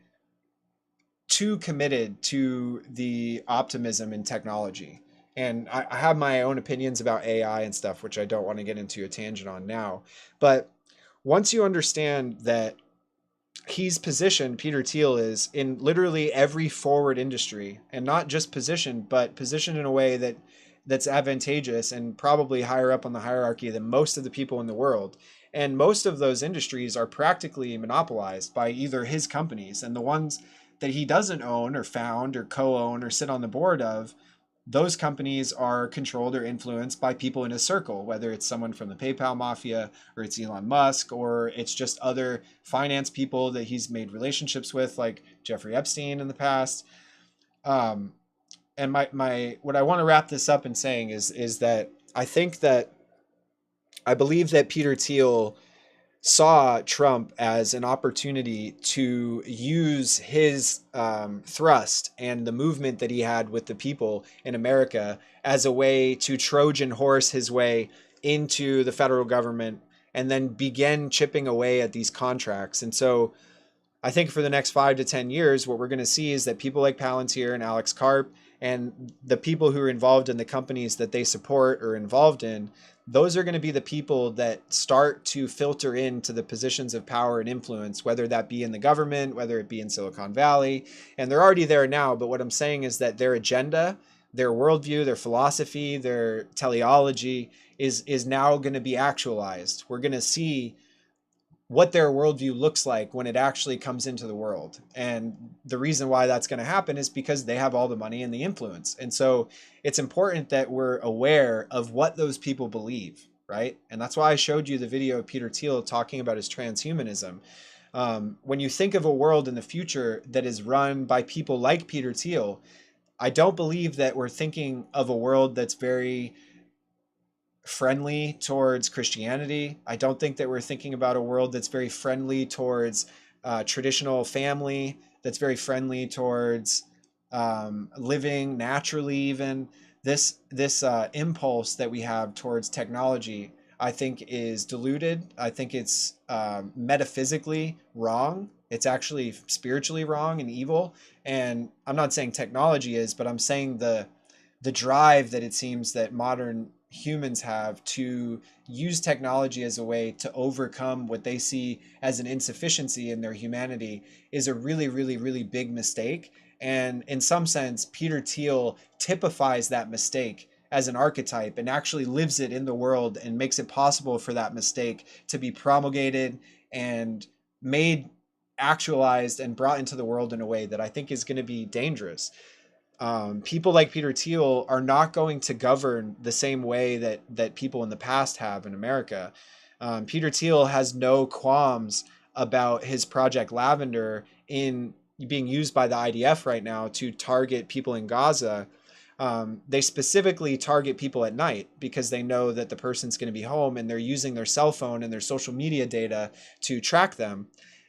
too committed to the optimism in technology. And I have my own opinions about AI and stuff, which I don't want to get into a tangent on now. But once you understand that he's positioned, Peter Thiel is, in literally every forward industry, and not just positioned, but positioned in a way that that's advantageous and probably higher up on the hierarchy than most of the people in the world. And most of those industries are practically monopolized by either his companies, and the ones that he doesn't own or found or co-own or sit on the board of, those companies are controlled or influenced by people in his circle, whether it's someone from the PayPal mafia or it's Elon Musk or it's just other finance people that he's made relationships with, like Jeffrey Epstein in the past. And my what I want to wrap this up in saying is that I believe that Peter Thiel saw Trump as an opportunity to use his thrust and the movement that he had with the people in America as a way to Trojan horse his way into the federal government and then begin chipping away at these contracts. And so I think for the next 5 to 10 years, what we're going to see is that people like Palantir and Alex Karp and the people who are involved in the companies that they support or involved in, those are going to be the people that start to filter into the positions of power and influence, whether that be in the government, whether it be in Silicon Valley. And they're already there now. But what I'm saying is that their agenda, their worldview, their philosophy, their teleology is now going to be actualized. We're going to see what their worldview looks like when it actually comes into the world. And the reason why that's going to happen is because they have all the money and the influence. And so it's important that we're aware of what those people believe, right? And that's why I showed you the video of Peter Thiel talking about his transhumanism. When you think of a world in the future that is run by people like Peter Thiel, I don't believe that we're thinking of a world that's very friendly towards Christianity. I don't think that we're thinking about a world that's very friendly towards traditional family, that's very friendly towards living naturally. Even this impulse that we have towards technology, I think, is diluted. I think it's metaphysically wrong. It's actually spiritually wrong and evil. And I'm not saying technology is, but I'm saying the drive that it seems that modern humans have to use technology as a way to overcome what they see as an insufficiency in their humanity is a really, really, really big mistake. And in some sense, Peter Thiel typifies that mistake as an archetype and actually lives it in the world and makes it possible for that mistake to be promulgated and made actualized and brought into the world in a way that I think is going to be dangerous. People like Peter Thiel are not going to govern the same way that people in the past have in America. Peter Thiel has no qualms about his Project Lavender in being used by the IDF right now to target people in Gaza. They specifically target people at night because they know that the person's going to be home, and they're using their cell phone and their social media data to track them.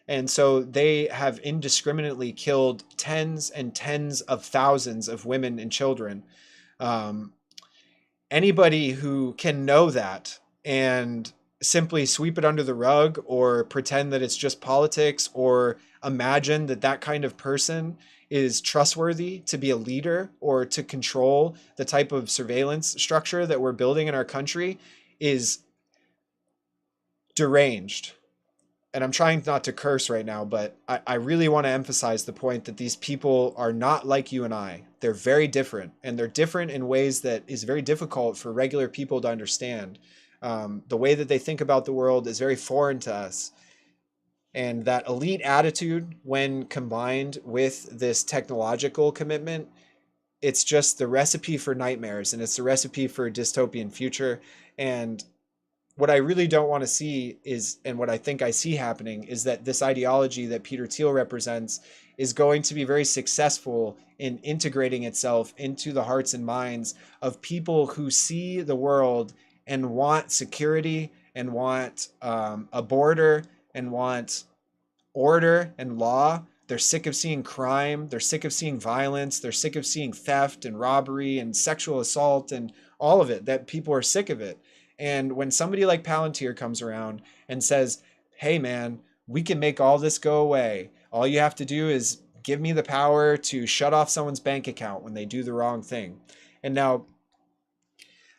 And so they have indiscriminately killed tens and tens of thousands of women and children. Anybody who can know that and simply sweep it under the rug or pretend that it's just politics or imagine that that kind of person is trustworthy to be a leader or to control the type of surveillance structure that we're building in our country is deranged. And I'm trying not to curse right now, but I really want to emphasize the point that these people are not like you and I. They're very different, and they're different in ways that is very difficult for regular people to understand. The way that they think about the world is very foreign to us. And that elite attitude, when combined with this technological commitment, it's just the recipe for nightmares, and it's the recipe for a dystopian future. And what I really don't want to see is, and what I think I see happening, is that this ideology that Peter Thiel represents is going to be very successful in integrating itself into the hearts and minds of people who see the world and want security and want a border and want order and law. They're sick of seeing crime. They're sick of seeing violence. They're sick of seeing theft and robbery and sexual assault and all of it, that people are sick of it. And when somebody like Palantir comes around and says, hey, man, we can make all this go away. All you have to do is give me the power to shut off someone's bank account when they do the wrong thing. And now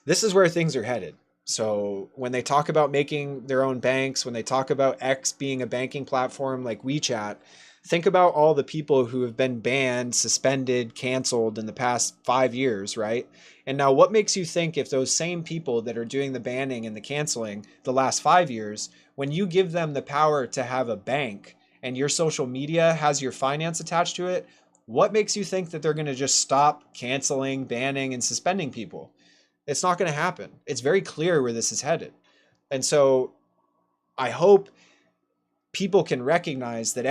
this is where things are headed. So when they talk about making their own banks, when they talk about X being a banking platform like WeChat, think about all the people who have been banned, suspended, canceled in the past 5 years, right? And now what makes you think if those same people that are doing the banning and the canceling the last 5 years, when you give them the power to have a bank and your social media has your finance attached to it, what makes you think that they're going to just stop canceling, banning, and suspending people? It's not going to happen. It's very clear where this is headed. And so I hope people can recognize that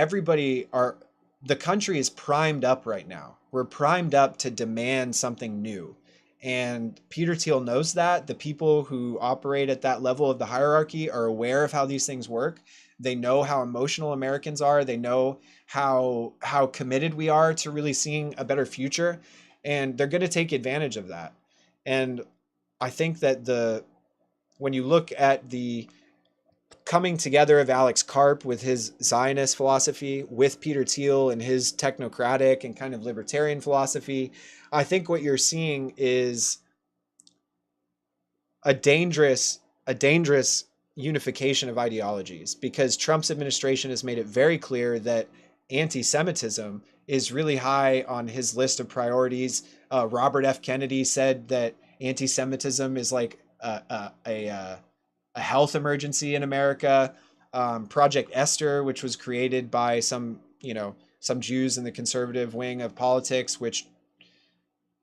the country is primed up right now. We're primed up to demand something new. And Peter Thiel knows that. The people who operate at that level of the hierarchy are aware of how these things work. They know how emotional Americans are. They know how committed we are to really seeing a better future. And they're going to take advantage of that. And I think that when you look at the coming together of Alex Karp with his Zionist philosophy, with Peter Thiel and his technocratic and kind of libertarian philosophy, I think what you're seeing is a dangerous unification of ideologies, because Trump's administration has made it very clear that anti-Semitism is really high on his list of priorities. Robert F. Kennedy said that anti-Semitism is like a health emergency in America. Project Esther, which was created by some Jews in the conservative wing of politics, which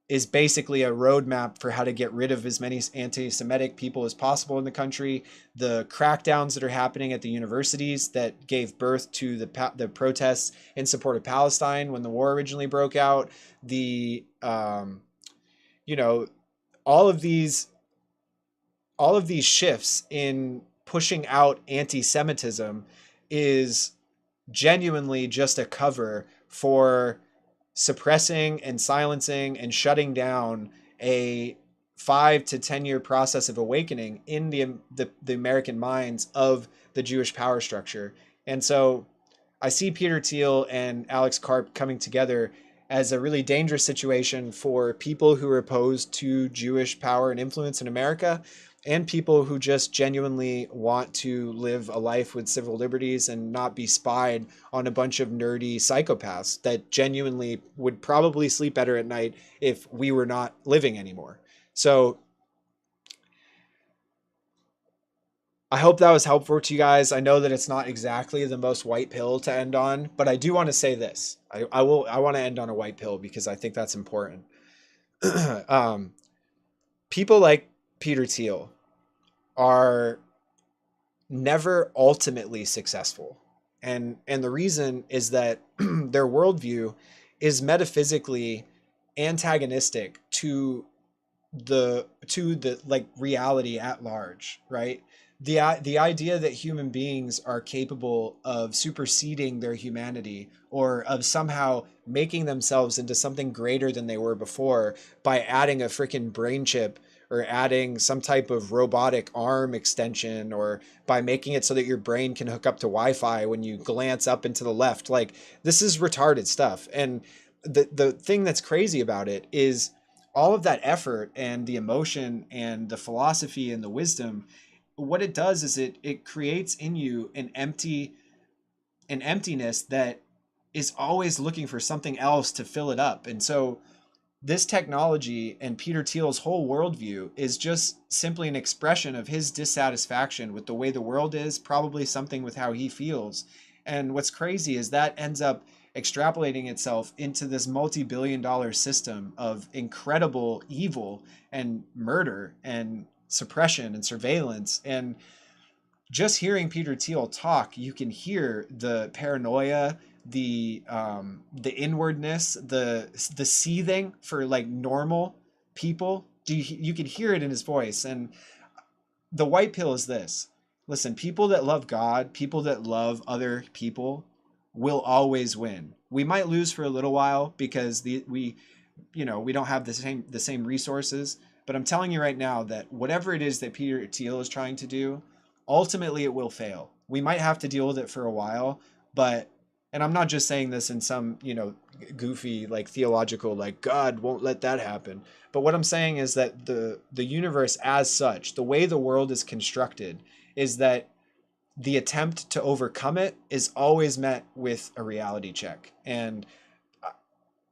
is basically a roadmap for how to get rid of as many anti-Semitic people as possible in the country. The crackdowns that are happening at the universities that gave birth to the protests in support of Palestine when the war originally broke out. All of these shifts in pushing out anti-Semitism is genuinely just a cover for suppressing and silencing and shutting down a 5 to 10 year process of awakening in the American minds of the Jewish power structure. And so I see Peter Thiel and Alex Karp coming together as a really dangerous situation for people who are opposed to Jewish power and influence in America, and people who just genuinely want to live a life with civil liberties and not be spied on a bunch of nerdy psychopaths that genuinely would probably sleep better at night if we were not living anymore. So I hope that was helpful to you guys. I know that it's not exactly the most white pill to end on, but I do want to say this. I want to end on a white pill because I think that's important. People like Peter Thiel are never ultimately successful. And the reason is that their worldview is metaphysically antagonistic to the like reality at large, right? The idea that human beings are capable of superseding their humanity or of somehow making themselves into something greater than they were before by adding a freaking brain chip or adding some type of robotic arm extension, or by making it so that your brain can hook up to Wi-Fi when you glance up and to the left. Like, this is retarded stuff. And the thing that's crazy about it is all of that effort and the emotion and the philosophy and the wisdom, what it does is it creates in you an emptiness that is always looking for something else to fill it up. And so this technology and Peter Thiel's whole worldview is just simply an expression of his dissatisfaction with the way the world is, probably something with how he feels. And what's crazy is that ends up extrapolating itself into this multi-billion-dollar system of incredible evil and murder and suppression and surveillance. And just hearing Peter Thiel talk, you can hear the paranoia, the inwardness, the seething for like normal people. You can hear it in his voice. And the white pill is this: listen, people that love God, people that love other people will always win. We might lose for a little while because we don't have the same resources, but I'm telling you right now that whatever it is that Peter Thiel is trying to do, ultimately it will fail. We might have to deal with it for a while, and I'm not just saying this in some, goofy, like theological, like God won't let that happen. But what I'm saying is that the universe as such, the way the world is constructed, is that the attempt to overcome it is always met with a reality check. And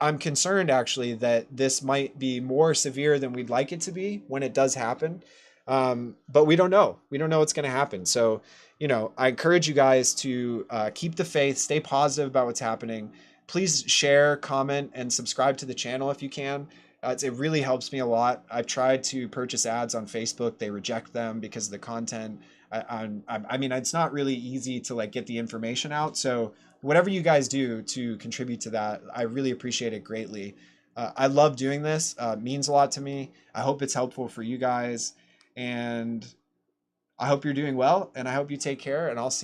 I'm concerned actually that this might be more severe than we'd like it to be when it does happen. But we don't know. We don't know what's going to happen. So, I encourage you guys to keep the faith, stay positive about what's happening. Please share, comment, and subscribe to the channel if you can. It really helps me a lot. I've tried to purchase ads on Facebook. They reject them because of the content. I mean, it's not really easy to like get the information out. So whatever you guys do to contribute to that, I really appreciate it greatly. I love doing this. It means a lot to me. I hope it's helpful for you guys. And I hope you're doing well. And I hope you take care. And I'll see